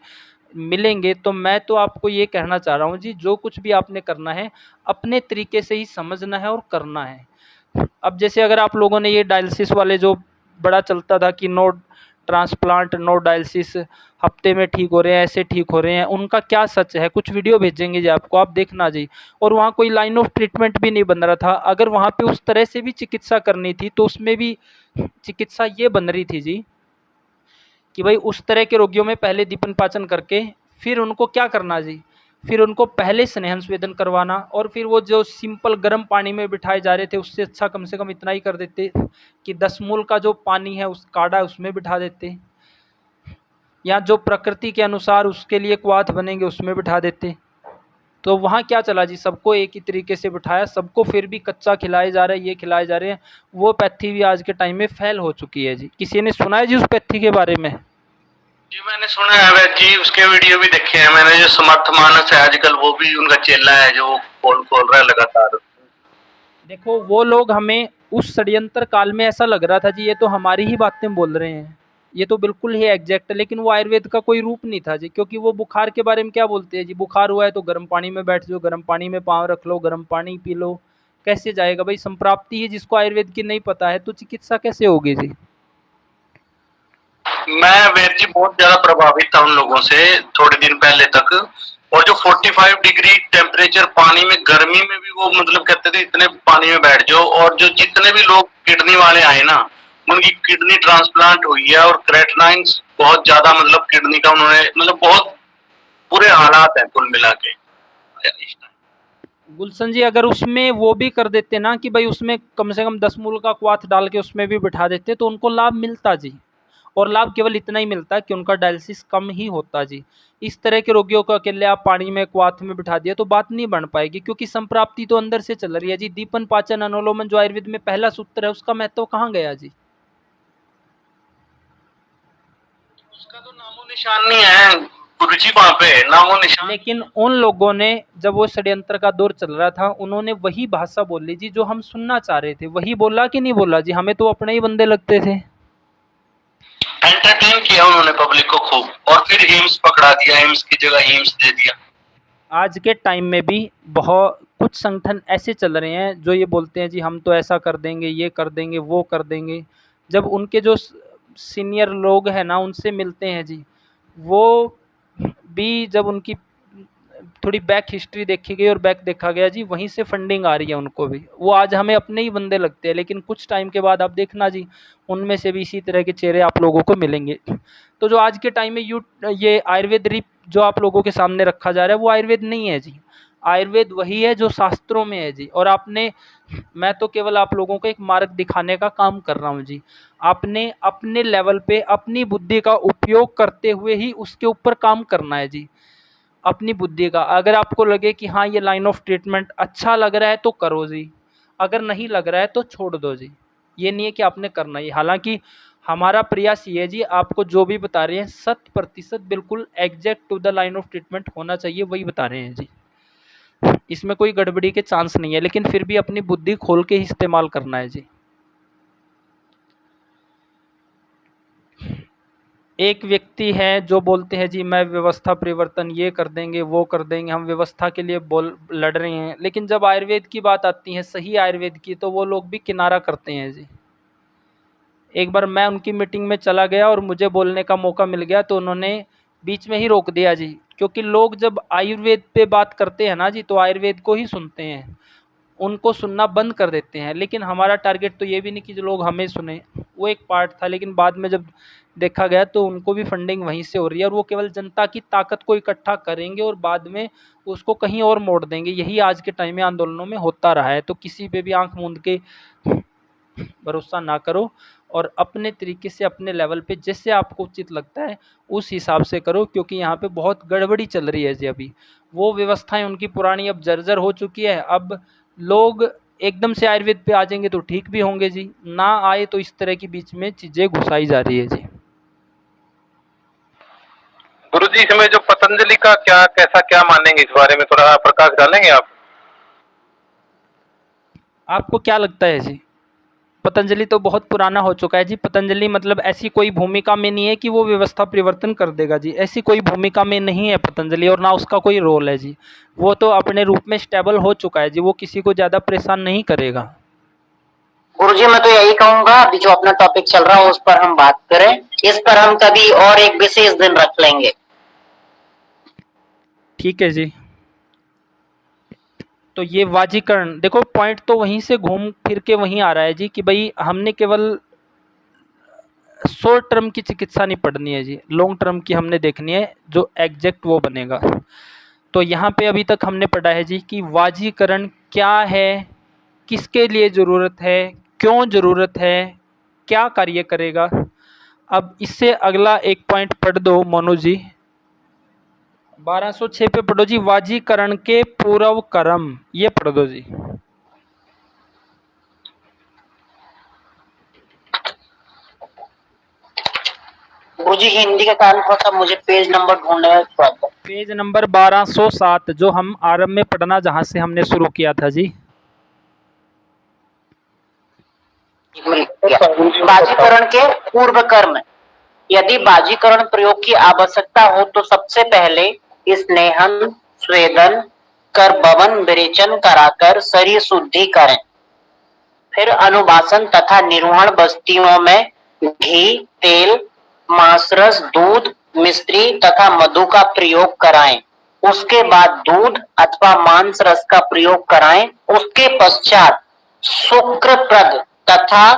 मिलेंगे। तो मैं तो आपको ये कहना चाह रहा हूँ जी, जो कुछ भी आपने करना है अपने तरीके से ही समझना है और करना है। अब जैसे अगर आप लोगों ने ये डायलिसिस वाले जो बड़ा चलता था कि नो ट्रांसप्लांट नो डायलिसिस, हफ्ते में ठीक हो रहे हैं, ऐसे ठीक हो रहे हैं, उनका क्या सच है? कुछ वीडियो भेजेंगे जी आपको, आप देखना जी। और वहाँ कोई लाइन ऑफ ट्रीटमेंट भी नहीं बन रहा था। अगर वहाँ पे उस तरह से भी चिकित्सा करनी थी तो उसमें भी चिकित्सा ये बन रही थी जी कि भाई उस तरह के रोगियों में पहले दीपन पाचन करके फिर उनको क्या करना जी, फिर उनको पहले स्नेहन स्वेदन करवाना, और फिर वो जो सिंपल गर्म पानी में बिठाए जा रहे थे उससे अच्छा कम से कम इतना ही कर देते कि 10 मूल का जो पानी है उस काढ़ा उसमें बिठा देते, या जो प्रकृति के अनुसार उसके लिए क्वाथ बनेंगे उसमें बिठा देते। तो वहाँ क्या चला जी, सबको एक ही तरीके से बिठाया, सबको फिर भी कच्चा खिलाए जा रहे हैं, ये खिलाए जा रहे हैं। वो पैथी भी आज के टाइम में फेल हो चुकी है जी। किसी ने सुना है जी उस पैथी के बारे में? जी मैंने सुना है वैद जी, उसके वीडियो भी देखे हैं मैंने। जो समर्थ मानस है आजकल वो भी उनका चेला है जो पोल खोल रहा है लगातार। देखो वो लोग हमें उस षड्यंत्र काल में ऐसा लग रहा था जी ये तो हमारी ही बातें बोल रहे हैं, ये तो बिल्कुल ही एग्जैक्ट है, लेकिन वो आयुर्वेद का कोई रूप नहीं था जी। क्योंकि वो बुखार के बारे में क्या बोलते हैं जी, बुखार हुआ है तो गर्म पानी में बैठ जाओ, गर्म पानी में पाँव रख लो, गर्म पानी पी लो। कैसे जाएगा भाई? संप्राप्ति है जिसको आयुर्वेद की नहीं पता है तो चिकित्सा कैसे होगी जी? मैं वैद जी बहुत ज्यादा प्रभावित था उन लोगों से थोड़े दिन पहले तक। और जो 45 डिग्री टेम्परेचर पानी में, गर्मी में भी वो मतलब कहते थे इतने पानी में बैठ जाओ। और जो जितने भी लोग किडनी वाले आए ना, उनकी किडनी ट्रांसप्लांट हुई है। और क्रेटनाइन बहुत ज्यादा मतलब किडनी का उन्होंने मतलब बहुत बुरे हालात हैं कुल मिला के। गुलशन जी अगर उसमें वो भी कर देते ना कि भाई उसमें कम से कम 10 मूल का क्वाथ डाल के उसमें भी बिठा देते तो उनको लाभ मिलता जी। और लाभ केवल इतना ही मिलता कि उनका डायलिसिस कम ही होता जी। इस तरह के रोगियों को अकेले आप पानी में क्वाथ में बिठा दिया तो बात नहीं बन पाएगी, क्योंकि संप्राप्ति तो अंदर से चल रही है जी। दीपन पाचन अनुलोमन जो आयुर्वेद में पहला सूत्र है उसका महत्व कहाँ गया जी? उसका तो नामो निशान नहीं है गुरुजी, वहां पे नामो निशान। लेकिन उन लोगों ने जब वो षड्यंत्र का दौर चल रहा था उन्होंने वही भाषा बोली जी जो हम सुनना चाह रहे थे। वही बोला कि नहीं बोला जी? हमें तो अपने ही बंदे लगते थे। एंटरटेन किया उन्होंने पब्लिक को खूब, और फिर एम्स पकड़ा दिया, एम्स की जगह एम्स दे दिया। आज के टाइम में भी बहुत कुछ संगठन ऐसे चल रहे हैं जो ये बोलते हैं जी हम तो ऐसा कर देंगे, ये कर देंगे, वो कर देंगे। जब उनके जो सीनियर लोग हैं ना उनसे मिलते हैं जी, वो भी जब उनकी थोड़ी बैक हिस्ट्री देखी गई और बैक देखा गया जी, वहीं से फंडिंग आ रही है उनको भी। वो आज हमें अपने ही बंदे लगते हैं, लेकिन कुछ टाइम के बाद आप देखना जी उनमें से भी इसी तरह के चेहरे आप लोगों को मिलेंगे। तो जो आज के टाइम में ये आयुर्वेद रिप जो आप लोगों के सामने रखा जा रहा है वो आयुर्वेद नहीं है जी। आयुर्वेद वही है जो शास्त्रों में है जी। और आपने, मैं तो केवल आप लोगों को एक मार्ग दिखाने का काम कर रहा हूँ जी। आपने अपने लेवल पे अपनी बुद्धि का उपयोग करते हुए ही उसके ऊपर काम करना है जी। अपनी बुद्धि का, अगर आपको लगे कि हाँ ये लाइन ऑफ ट्रीटमेंट अच्छा लग रहा है तो करो जी, अगर नहीं लग रहा है तो छोड़ दो जी। ये नहीं है कि आपने करना ही, हालांकि हमारा प्रयास ये है जी, आपको जो भी बता रहे हैं 100% बिल्कुल exact to the line of treatment होना चाहिए, वही बता रहे हैं जी। इसमें कोई गड़बड़ी के चांस नहीं है, लेकिन फिर भी अपनी बुद्धि खोल के ही इस्तेमाल करना है जी। एक व्यक्ति है जो बोलते हैं जी मैं व्यवस्था परिवर्तन ये कर देंगे वो कर देंगे, हम व्यवस्था के लिए लड़ रहे हैं, लेकिन जब आयुर्वेद की बात आती है, सही आयुर्वेद की, तो वो लोग भी किनारा करते हैं जी। एक बार मैं उनकी मीटिंग में चला गया और मुझे बोलने का मौका मिल गया तो उन्होंने बीच में ही रोक दिया जी, क्योंकि लोग जब आयुर्वेद पे बात करते हैं ना जी, तो आयुर्वेद को ही सुनते हैं, उनको सुनना बंद कर देते हैं। लेकिन हमारा टारगेट तो ये भी नहीं कि जो लोग हमें सुने, वो एक पार्ट था, लेकिन बाद में जब देखा गया तो उनको भी फंडिंग वहीं से हो रही है और वो केवल जनता की ताकत को इकट्ठा करेंगे और बाद में उसको कहीं और मोड़ देंगे। यही आज के टाइम में आंदोलनों में होता रहा है। तो किसी पे भी आंख मूंद के भरोसा ना करो और अपने तरीके से अपने लेवल पे जैसे आपको उचित लगता है उस हिसाब से करो, क्योंकि यहाँ पे बहुत गड़बड़ी चल रही है जी। अभी वो व्यवस्थाएं उनकी पुरानी अब जर्जर हो चुकी है। अब लोग एकदम से आयुर्वेद पे आ जाएंगे तो ठीक भी होंगे जी, ना आए तो इस तरह की बीच में चीज़ें घुसाई जा रही है जी। गुरु जी, इसमें जो पतंजलि का क्या कैसा क्या मानेंगे, इस बारे में थोड़ा प्रकाश डालेंगे आप? आपको क्या लगता है जी? पतंजलि तो बहुत पुराना हो चुका है जी। पतंजलि मतलब ऐसी कोई भूमिका में नहीं है कि वो व्यवस्था परिवर्तन कर देगा जी, ऐसी कोई भूमिका में नहीं है पतंजलि, और ना उसका कोई रोल है जी। वो तो अपने रूप में स्टेबल हो चुका है जी, वो किसी को ज़्यादा परेशान नहीं करेगा। गुरुजी, मैं तो यही कहूंगा, अभी जो अपना टॉपिक चल रहा है उस पर हम बात करें, इस पर हम कभी और एक विशेष दिन रख लेंगे। ठीक है जी। तो ये वाजीकरण, देखो पॉइंट तो वहीं से घूम फिर के वहीं आ रहा है जी, कि भाई हमने केवल शॉर्ट टर्म की चिकित्सा नहीं पढ़नी है जी, लॉन्ग टर्म की हमने देखनी है, जो एग्जैक्ट वो बनेगा। तो यहाँ पे अभी तक हमने पढ़ा है जी कि वाजीकरण क्या है, किसके लिए ज़रूरत है, क्यों ज़रूरत है, क्या कार्य करेगा। अब इससे अगला एक पॉइंट पढ़ दो मोनू जी, 1206 पे पढ़ो जी, वाजीकरण के पूर्व कर्म, ये पढ़ दो जी। गुरुजी, हिंदी के कारण थोड़ा सा मुझे पेज नंबर ढूंढने में प्रॉब्लम। पेज नंबर 1207, जो हम आरंभ में पढ़ना जहाँ से हमने शुरू किया था जी। बाजीकरण के पूर्व कर्म। यदि बाजीकरण प्रयोग की आवश्यकता हो तो सबसे पहले स्नेहन, स्वेदन कर बवन विरेचन कराकर शरीर शुद्धि करें। फिर अनुवासन तथा निर्वहन बस्तियों में घी, तेल, मांसरस, दूध, मिश्री तथा मधु का प्रयोग कराएं। उसके बाद दूध अथवा मांस रस का प्रयोग कराएं। उसके पश्चात शुक्रप्रद तथा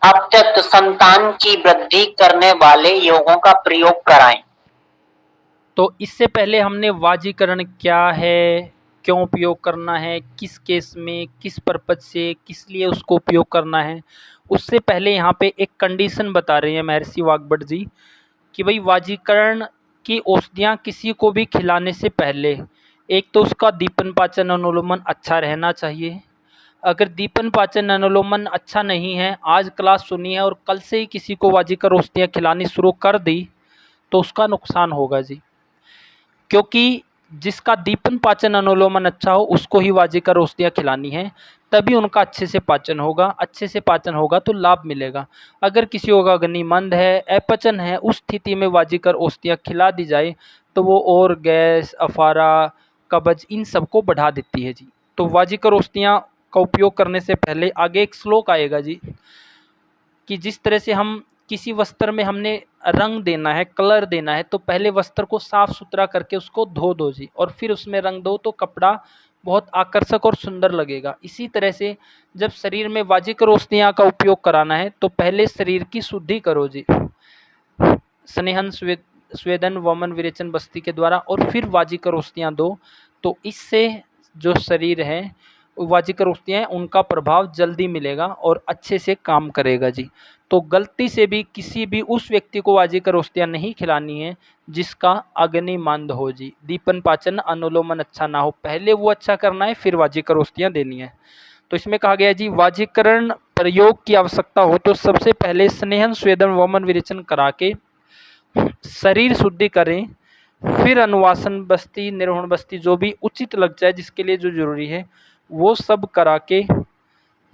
अपत्यक्त संतान की वृद्धि करने वाले योगों का प्रयोग कराएं। तो इससे पहले हमने वाजीकरण क्या है, क्यों उपयोग करना है, किस केस में, किस पर्पज से, किस लिए उसको उपयोग करना है, उससे पहले यहाँ पे एक कंडीशन बता रहे हैं महर्षि वाग्भट जी कि भाई वाजीकरण की औषधियाँ किसी को भी खिलाने से पहले एक तो उसका दीपन पाचन अनुलोमन अच्छा रहना चाहिए। अगर दीपन पाचन अनुलोमन अच्छा नहीं है, आज क्लास सुनी है और कल से ही किसी को वाजीकर औषधियाँ खिलानी शुरू कर दी, तो उसका नुकसान होगा जी, क्योंकि जिसका दीपन पाचन अनुलोमन अच्छा हो उसको ही वाजीकर औषधियाँ खिलानी है, तभी उनका अच्छे से पाचन होगा। अच्छे से पाचन होगा तो लाभ मिलेगा। अगर किसी का अग्नि मंद है, अपचन है, उस स्थिति में वाजीकर औषधियाँ खिला दी जाए तो वो और गैस, अफारा, कब्ज इन सबको बढ़ा देती है जी। तो वाजीकर औषधियाँ का उपयोग करने से पहले आगे एक श्लोक आएगा जी, कि जिस तरह से हम किसी वस्त्र में हमने रंग देना है, कलर देना है, तो पहले वस्त्र को साफ सुथरा करके उसको धो दो जी, और फिर उसमें रंग दो तो कपड़ा बहुत आकर्षक और सुंदर लगेगा। इसी तरह से जब शरीर में वाजीकर औषधियाँ का उपयोग कराना है तो पहले शरीर की शुद्धि करो जी, स्नेहन, स्वेदन, वमन, विरेचन बस्ती के द्वारा, और फिर वाजीकर औषधियाँ दो। तो इससे जो शरीर है वाजिकर औषधियाँ हैं उनका प्रभाव जल्दी मिलेगा और अच्छे से काम करेगा जी। तो गलती से भी किसी भी उस व्यक्ति को वाजिकर औषधियाँ नहीं खिलानी है जिसका अग्नि मंद हो जी, दीपन पाचन अनुलोमन अच्छा ना हो, पहले वो अच्छा करना है फिर वाजिकर औषधियाँ देनी है। तो इसमें कहा गया है जी वाजीकरण प्रयोग की आवश्यकता हो तो सबसे पहले स्नेहन स्वेदन वमन विरेचन करा के शरीर शुद्धि करें, फिर अनुवासन बस्ती निर्वहन बस्ती जो भी उचित लग जाए जिसके लिए जो जरूरी है वो सब करा के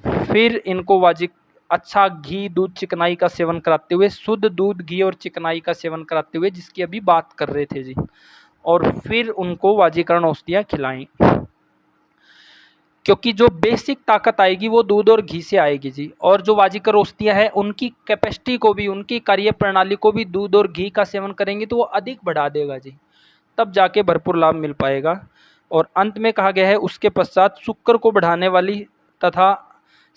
फिर इनको वाजिक अच्छा घी दूध चिकनाई का सेवन कराते हुए, शुद्ध दूध घी और चिकनाई का सेवन कराते हुए जिसकी अभी बात कर रहे थे जी, और फिर उनको वाजीकरण औषधियाँ खिलाएं, क्योंकि जो बेसिक ताकत आएगी वो दूध और घी से आएगी जी। और जो वाजीकर औषधियाँ हैं उनकी कैपेसिटी को भी, उनकी कार्य प्रणाली को भी दूध और घी का सेवन करेंगे तो वो अधिक बढ़ा देगा जी, तब जाके भरपूर लाभ मिल पाएगा। और अंत में कहा गया है उसके पश्चात शुक्र को बढ़ाने वाली तथा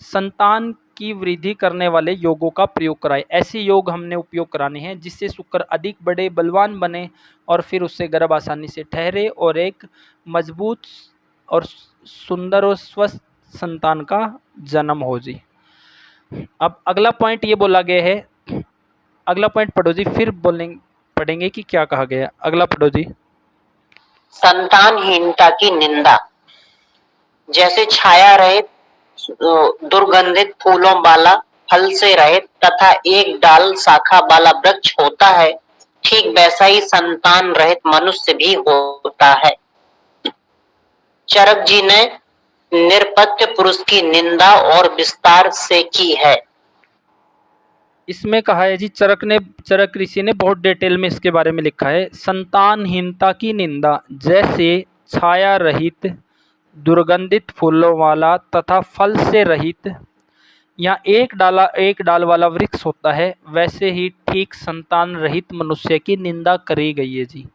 संतान की वृद्धि करने वाले योगों का प्रयोग कराएं। ऐसे योग हमने उपयोग कराने हैं जिससे शुक्र अधिक बड़े बलवान बने और फिर उससे गर्भ आसानी से ठहरे और एक मजबूत और सुंदर और स्वस्थ संतान का जन्म हो जी। अब अगला पॉइंट ये बोला गया है, अगला पॉइंट पढ़ो जी, फिर पढ़ेंगे कि क्या कहा गया। अगला पढ़ो जी। संतानहीनता की निंदा। जैसे छाया रहित दुर्गंधित फूलों वाला, फल से रहित तथा एक डाल शाखा वाला वृक्ष होता है, ठीक वैसा ही संतान रहित मनुष्य भी होता है। चरक जी ने निरपत्य पुरुष की निंदा और विस्तार से की है। इसमें कहा है जी चरक ऋषि ने बहुत डिटेल में इसके बारे में लिखा है। संतानहीनता की निंदा, जैसे छाया रहित दुर्गंधित फूलों वाला तथा फल से रहित या एक डाल वाला वृक्ष होता है, वैसे ही ठीक संतान रहित मनुष्य की निंदा करी गई है जी।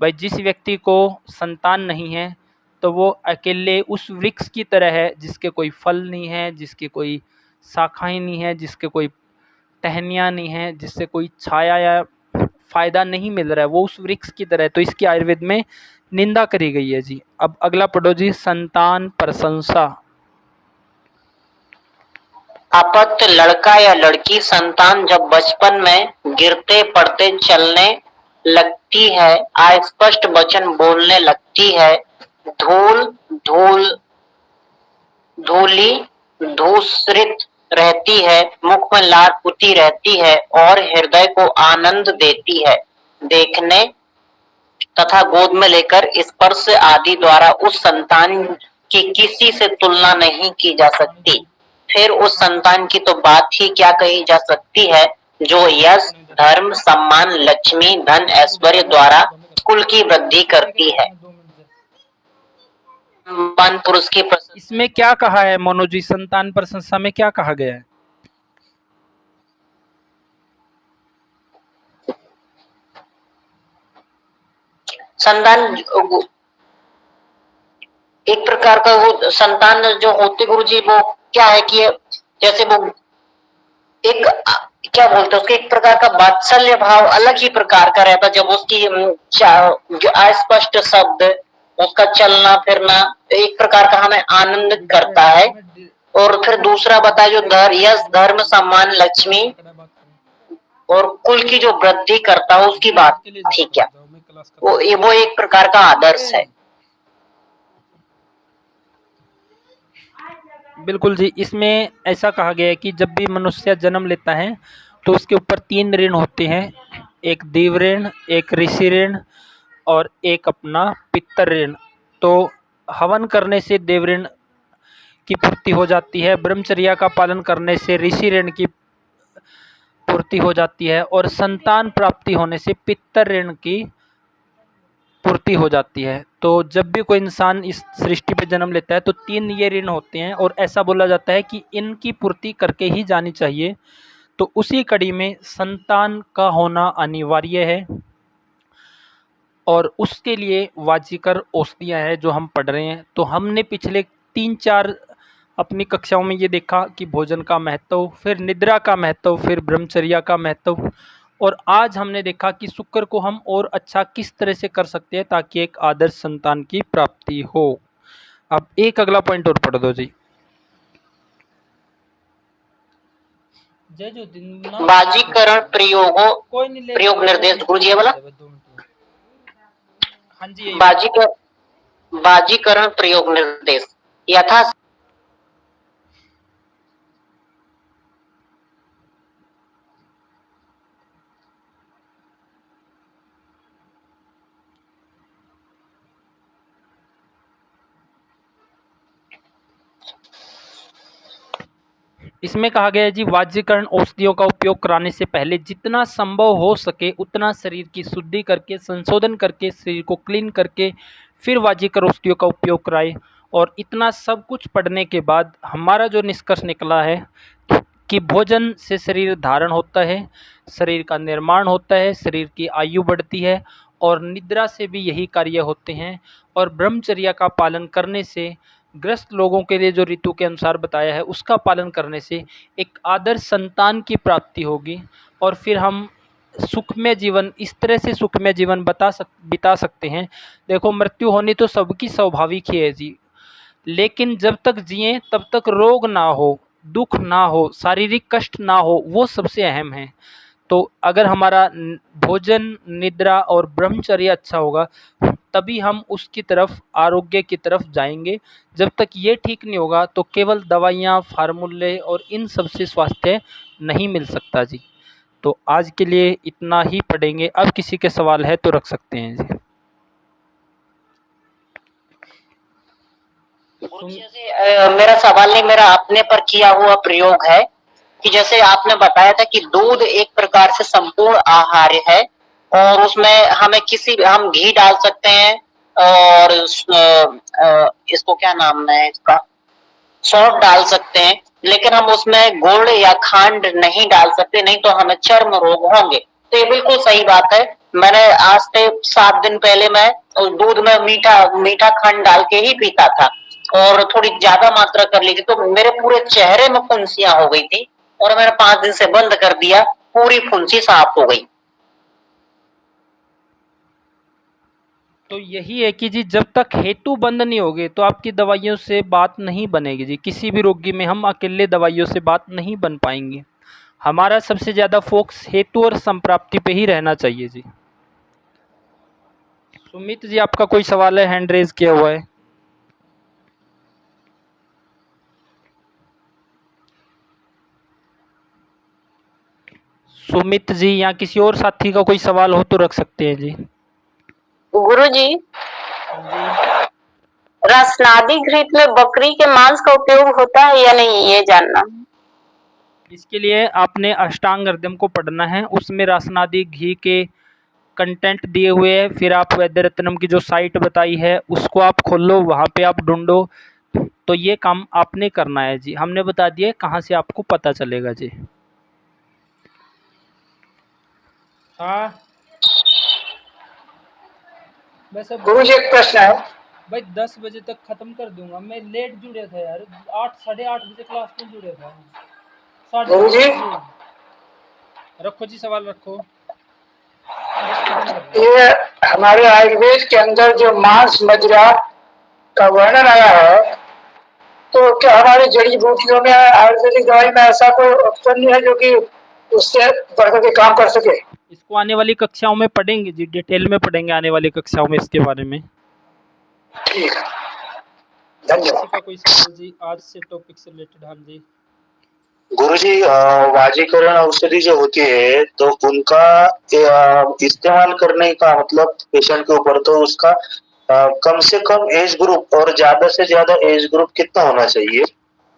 भाई जिस व्यक्ति को संतान नहीं है तो वो अकेले उस वृक्ष की तरह है जिसके कोई फल नहीं है, जिसकी कोई शाखाएं नहीं है, जिसके कोई टहनियाँ नहीं है, जिससे कोई छाया या फायदा नहीं मिल रहा है, वो उस वृक्ष की तरह है। तो इसकी आयुर्वेद में निंदा करी गई है जी। अब अगला पढ़ो जी, संतान प्रशंसा। अपत्य लड़का या लड़की संतान जब बचपन में गिरते पड़ते चलने लगती है, अस्पष्ट वचन बोलने लगती है, धूली धूसरित रहती है, मुख में लार पुती रहती है और हृदय को आनंद देती है, देखने तथा गोद में लेकर स्पर्श आदि द्वारा उस संतान की किसी से तुलना नहीं की जा सकती। फिर उस संतान की तो बात ही क्या कही जा सकती है जो यश धर्म सम्मान लक्ष्मी धन ऐश्वर्य द्वारा कुल की वृद्धि करती है। संतान पुरुष की इसमें क्या कहा है मोनू जी, संतान प्रशंसा में क्या कहा गया है? संतान एक प्रकार का वो संतान जो होते गुरु जी, वो क्या है कि जैसे वो एक क्या बोलते हैं उसके एक प्रकार का वात्सल्य भाव अलग ही प्रकार का रहता। जब उसकी जो अस्पष्ट शब्द, उसका चलना फिरना एक प्रकार का हमें आनंदित करता है। और फिर दूसरा बताया जो यश धर्म सम्मान लक्ष्मी और कुल की जो वृद्धि करता है उसकी बात, ठीक है, वो एक प्रकार का आदर्श है। बिल्कुल जी। इसमें ऐसा कहा गया है कि जब भी मनुष्य जन्म लेता है तो उसके ऊपर 3 ऋण होते हैं, एक देव ऋण, एक ऋषि ऋण और एक अपना पितर ऋण। तो हवन करने से देव ऋण की पूर्ति हो जाती है, ब्रह्मचर्या का पालन करने से ऋषि ऋण की पूर्ति हो जाती है और संतान प्राप्ति होने से पितर ऋण की पूर्ति हो जाती है। तो जब भी कोई इंसान इस सृष्टि पे जन्म लेता है तो 3 ये ऋण होते हैं और ऐसा बोला जाता है कि इनकी पूर्ति करके ही जानी चाहिए। तो उसी कड़ी में संतान का होना अनिवार्य है और उसके लिए वाजीकर औषधियाँ हैं जो हम पढ़ रहे हैं। तो हमने पिछले 3-4 अपनी कक्षाओं में ये देखा कि भोजन का महत्व, फिर निद्रा का महत्व, फिर ब्रह्मचर्या का महत्व, और आज हमने देखा कि शुक्र को हम और अच्छा किस तरह से कर सकते हैं ताकि एक आदर्श संतान की प्राप्ति हो। अब एक अगला पॉइंट और पढ़ दो जी। जय जो दिन बाजीकरण प्रयोगों कोई नहीं ले प्रयोग निर्देश गुरुजी ये वाला हाँ जी यही बाजीकरण प्रयोग निर्देश यथा इसमें कहा गया है जी, वाज्यकरण औषधियों का उपयोग कराने से पहले जितना संभव हो सके उतना शरीर की शुद्धि करके, संशोधन करके, शरीर को क्लीन करके फिर वाज्यकरण औषधियों का उपयोग कराए। और इतना सब कुछ पढ़ने के बाद हमारा जो निष्कर्ष निकला है कि भोजन से शरीर धारण होता है, शरीर का निर्माण होता है, शरीर की आयु बढ़ती है और निद्रा से भी यही कार्य होते हैं। और ब्रह्मचर्या का पालन करने से, ग्रस्त लोगों के लिए जो ऋतु के अनुसार बताया है उसका पालन करने से एक आदर्श संतान की प्राप्ति होगी और फिर हम सुखमय जीवन, इस तरह से सुखमय जीवन बिता सकते हैं। देखो, मृत्यु होनी तो सबकी स्वाभाविक ही है जी, लेकिन जब तक जिएं तब तक रोग ना हो, दुख ना हो, शारीरिक कष्ट ना हो, वो सबसे अहम है। तो अगर हमारा भोजन, निद्रा और ब्रह्मचर्य अच्छा होगा तभी हम उसकी तरफ, आरोग्य की तरफ जाएंगे। जब तक ये ठीक नहीं होगा तो केवल दवाइयाँ, फार्मूले और इन सब से स्वास्थ्य नहीं मिल सकता जी। तो आज के लिए इतना ही पढ़ेंगे। अब किसी के सवाल है तो रख सकते हैं जी। मेरा सवाल नहीं, मेरा अपने पर किया हुआ प्रयोग है कि जैसे आपने बताया था कि दूध एक प्रकार से संपूर्ण आहार है और उसमें हम घी डाल सकते हैं और इसको क्या नाम है इसका, सौंफ डाल सकते हैं, लेकिन हम उसमें गुड़ या खंड नहीं डाल सकते, नहीं तो हमें चर्म रोग होंगे। तो ये बिल्कुल सही बात है। मैंने आज से 7 दिन पहले मैं दूध में मीठा खंड डाल के ही पीता था और थोड़ी ज्यादा मात्रा कर ली थी, तो मेरे पूरे चेहरे में फुंसियां हो गई थी और मैंने 5 दिन से बंद कर दिया, पूरी फुंसी साफ हो गई। तो यही है कि जी, जब तक हेतु बंद नहीं होगे तो आपकी दवाइयों से बात नहीं बनेगी जी। किसी भी रोगी में हम अकेले दवाइयों से बात नहीं बन पाएंगे। हमारा सबसे ज़्यादा फोकस हेतु और संप्राप्ति पे ही रहना चाहिए जी। सुमित जी, आपका कोई सवाल है? हैंड रेज किया हुआ है। सुमित जी या किसी और साथी का कोई सवाल हो तो रख सकते हैं जी। गुरुजी, रसनादी घृत में बकरी के मांस का उपयोग होता है या नहीं, ये जानना। इसके लिए आपने अष्टांग हृदय को पढ़ना है, उसमें रासनादी घी के कंटेंट दिए हुए हैं। फिर आप वैद्य रत्नम की जो साइट बताई है उसको आप खोलो, वहाँ पे आप ढूंढो। तो ये काम आपने करना है जी। हमने बता दिया कहाँ से आपको पता चलेगा जी। हाँ वैसे गुरुजी, एक प्रश्न है भाई, 10 बजे तक खत्म कर दूंगा। मैं लेट जुड़े था यार, 8 साढ़े 8 बजे क्लास में जुड़े था। गुरुजी, रखो जी, सवाल रखो। ये हमारे आयुर्वेद के अंदर जो मांस मदिरा का वर्णन आया है, तो क्या हमारी जड़ी बूटियों में, आयुर्वेदिक दवाई में ऐसा कोई ऑप्शन नहीं है जो कि उससे बढ़कर के काम कर सके? इसको आने वाली कक्षाओं में पढ़ेंगे जी, डिटेल में पढ़ेंगे आने वाली कक्षाओं में इसके बारे में। ठीक है, धन्यवाद। किसी का कोई सवाल जी आज से टॉपिक से रिलेटेड? हाँ जी गुरुजी, वाजीकरण औषधि जो होती है तो उनका इस्तेमाल करने का मतलब पेशेंट के ऊपर, तो उसका कम से कम एज ग्रुप और ज्यादा से ज्यादा एज ग्रुप कितना होना चाहिए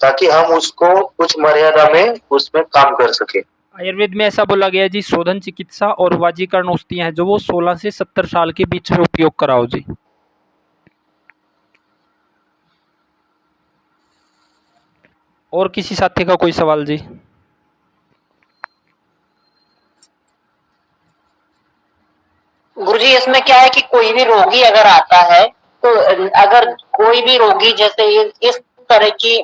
ताकि हम उसको कुछ मर्यादा में उसमें काम कर सके? आयुर्वेद में ऐसा बोला गया है जी, शोधन चिकित्सा और वाजीकरण औषधियां हैं जो वो 16 से 70 साल के बीच में उपयोग कराओ जी। और किसी साथी का कोई सवाल जी? गुरुजी, इसमें क्या है कि कोई भी रोगी अगर आता है तो अगर कोई भी रोगी जैसे इस तरह की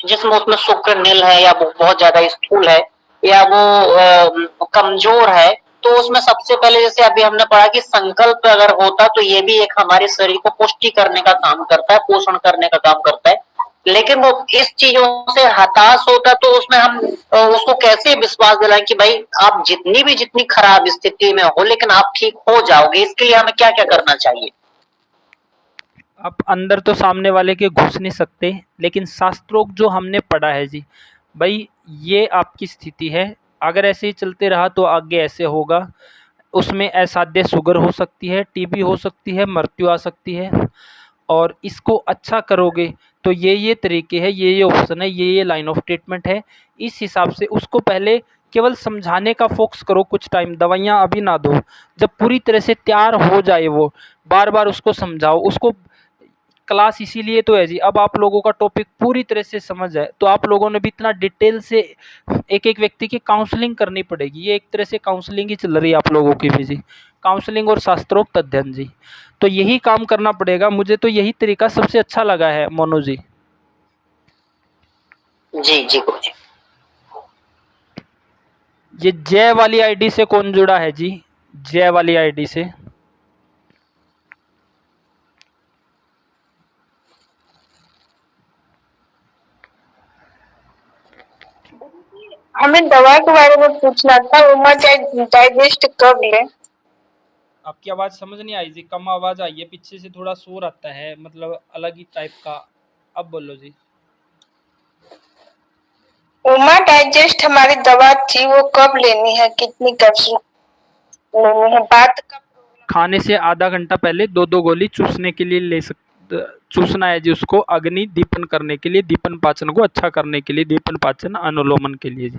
जिसमें उसमें शुक्र नील है या वो बहुत ज्यादा स्थूल है या वो कमजोर है, तो उसमें सबसे पहले जैसे अभी हमने पढ़ा कि संकल्प अगर होता तो ये भी एक हमारे शरीर को पुष्टि करने का काम करता है, पोषण करने का काम करता है। लेकिन वो इस चीजों से हताश होता तो उसमें हम उसको कैसे विश्वास दिलाएं कि भाई आप जितनी खराब स्थिति में हो लेकिन आप ठीक हो जाओगे, इसके लिए हमें क्या क्या करना चाहिए? आप अंदर तो सामने वाले के घुस नहीं सकते, लेकिन शास्त्रोक्त जो हमने पढ़ा है जी, भाई ये आपकी स्थिति है, अगर ऐसे ही चलते रहा तो आगे ऐसे होगा। उसमें असाध्य शुगर हो सकती है, टीबी हो सकती है, मृत्यु आ सकती है। और इसको अच्छा करोगे तो ये तरीके हैं, ये ऑप्शन है, ये लाइन ऑफ ट्रीटमेंट है। इस हिसाब से उसको पहले केवल समझाने का फोकस करो कुछ टाइम, दवाइयाँ अभी ना दो। जब पूरी तरह से तैयार हो जाए वो, बार-बार उसको समझाओ। उसको क्लास इसीलिए तो है जी, अब आप लोगों का टॉपिक पूरी तरह से समझ है तो आप लोगों ने भी इतना डिटेल से एक व्यक्ति की काउंसलिंग करनी पड़ेगी। ये एक तरह से काउंसलिंग ही चल रही है आप लोगों की भी जी, काउंसलिंग और शास्त्रोक्त अध्ययन जी। तो यही काम करना पड़ेगा, मुझे तो यही तरीका सबसे अच्छा लगा है मोनू जी। जी जी गुरुजी। ये जय वाली आईडी से कौन जुड़ा है जी? जय वाली आईडी से हमें दवा के बारे में पूछना था, उमा डाइजेस्ट कब ले? आपकी आवाज़ समझ नहीं आई जी, कम आवाज़ आई है, पीछे से थोड़ा शोर आता है, मतलब अलग ही टाइप का। अब बोलो जी। उमा डाइजेस्ट हमारी दवा थी, वो कब लेनी है, कितनी कैप्सूल लेनी है, बात कब? खाने से आधा घंटा पहले 2-2 गोली चूसने के लिए चूसना है जी उसको, अग्नि दीपन करने के लिए, दीपन पाचन को अच्छा करने के लिए, दीपन पाचन अनुलोमन के लिए जी।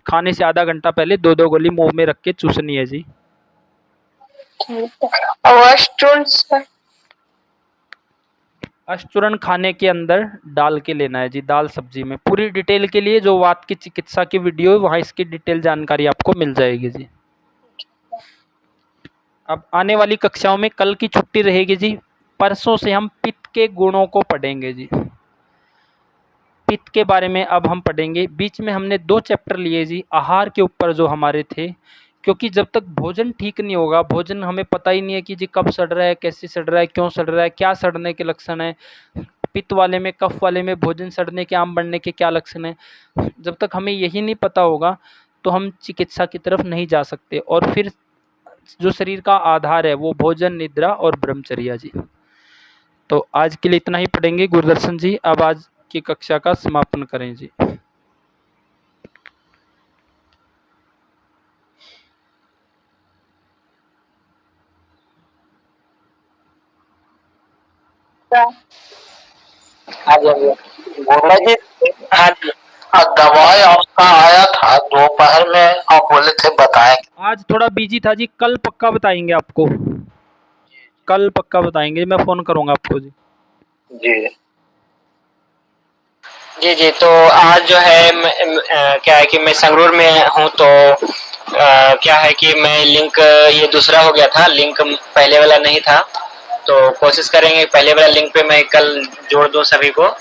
खाने से आधा घंटा पहले 2-2 गोली मुंह में रख के चूसनी है जी। और अष्टचूर्ण खाने के अंदर डाल के लेना है जी, दाल सब्जी में। पूरी डिटेल के लिए जो वात की चिकित्सा की वीडियो है वहाँ इसकी डिटेल जानकारी आपको मिल जाएगी जी। अब आने वाली कक्षाओं में कल की छुट्टी रहेगी जी, परसों से हम पित्त के गुणों को पढ़ेंगे जी। पित्त के बारे में अब हम पढ़ेंगे। बीच में हमने 2 चैप्टर लिए जी आहार के ऊपर जो हमारे थे, क्योंकि जब तक भोजन ठीक नहीं होगा, भोजन हमें पता ही नहीं है कि जी कब सड़ रहा है, कैसे सड़ रहा है, क्यों सड़ रहा है, क्या सड़ने के लक्षण है, पित्त वाले में, कफ वाले में भोजन सड़ने के, आम बढ़ने के क्या लक्षण है। जब तक हमें यही नहीं पता होगा तो हम चिकित्सा की तरफ नहीं जा सकते। और फिर जो शरीर का आधार है वो भोजन, निद्रा और ब्रह्मचर्या जी। तो आज के लिए इतना ही पढ़ेंगे गुरुदर्शन जी। अब आज की कक्षा का समापन करें जी। हाँ जी बोला जी। हाँ जी। दवाई आपका आया था दोपहर में, आप बोले थे बताएं। आज थोड़ा बिजी था जी, कल पक्का बताएंगे आपको, कल पक्का बताएंगे, मैं फ़ोन करूँगा आपको जी। जी जी जी। तो आज जो है क्या है कि मैं संगरूर में हूँ, तो क्या है कि मैं लिंक, ये दूसरा हो गया था, लिंक पहले वाला नहीं था, तो कोशिश करेंगे पहले वाला लिंक पे मैं कल जोड़ दूँ सभी को।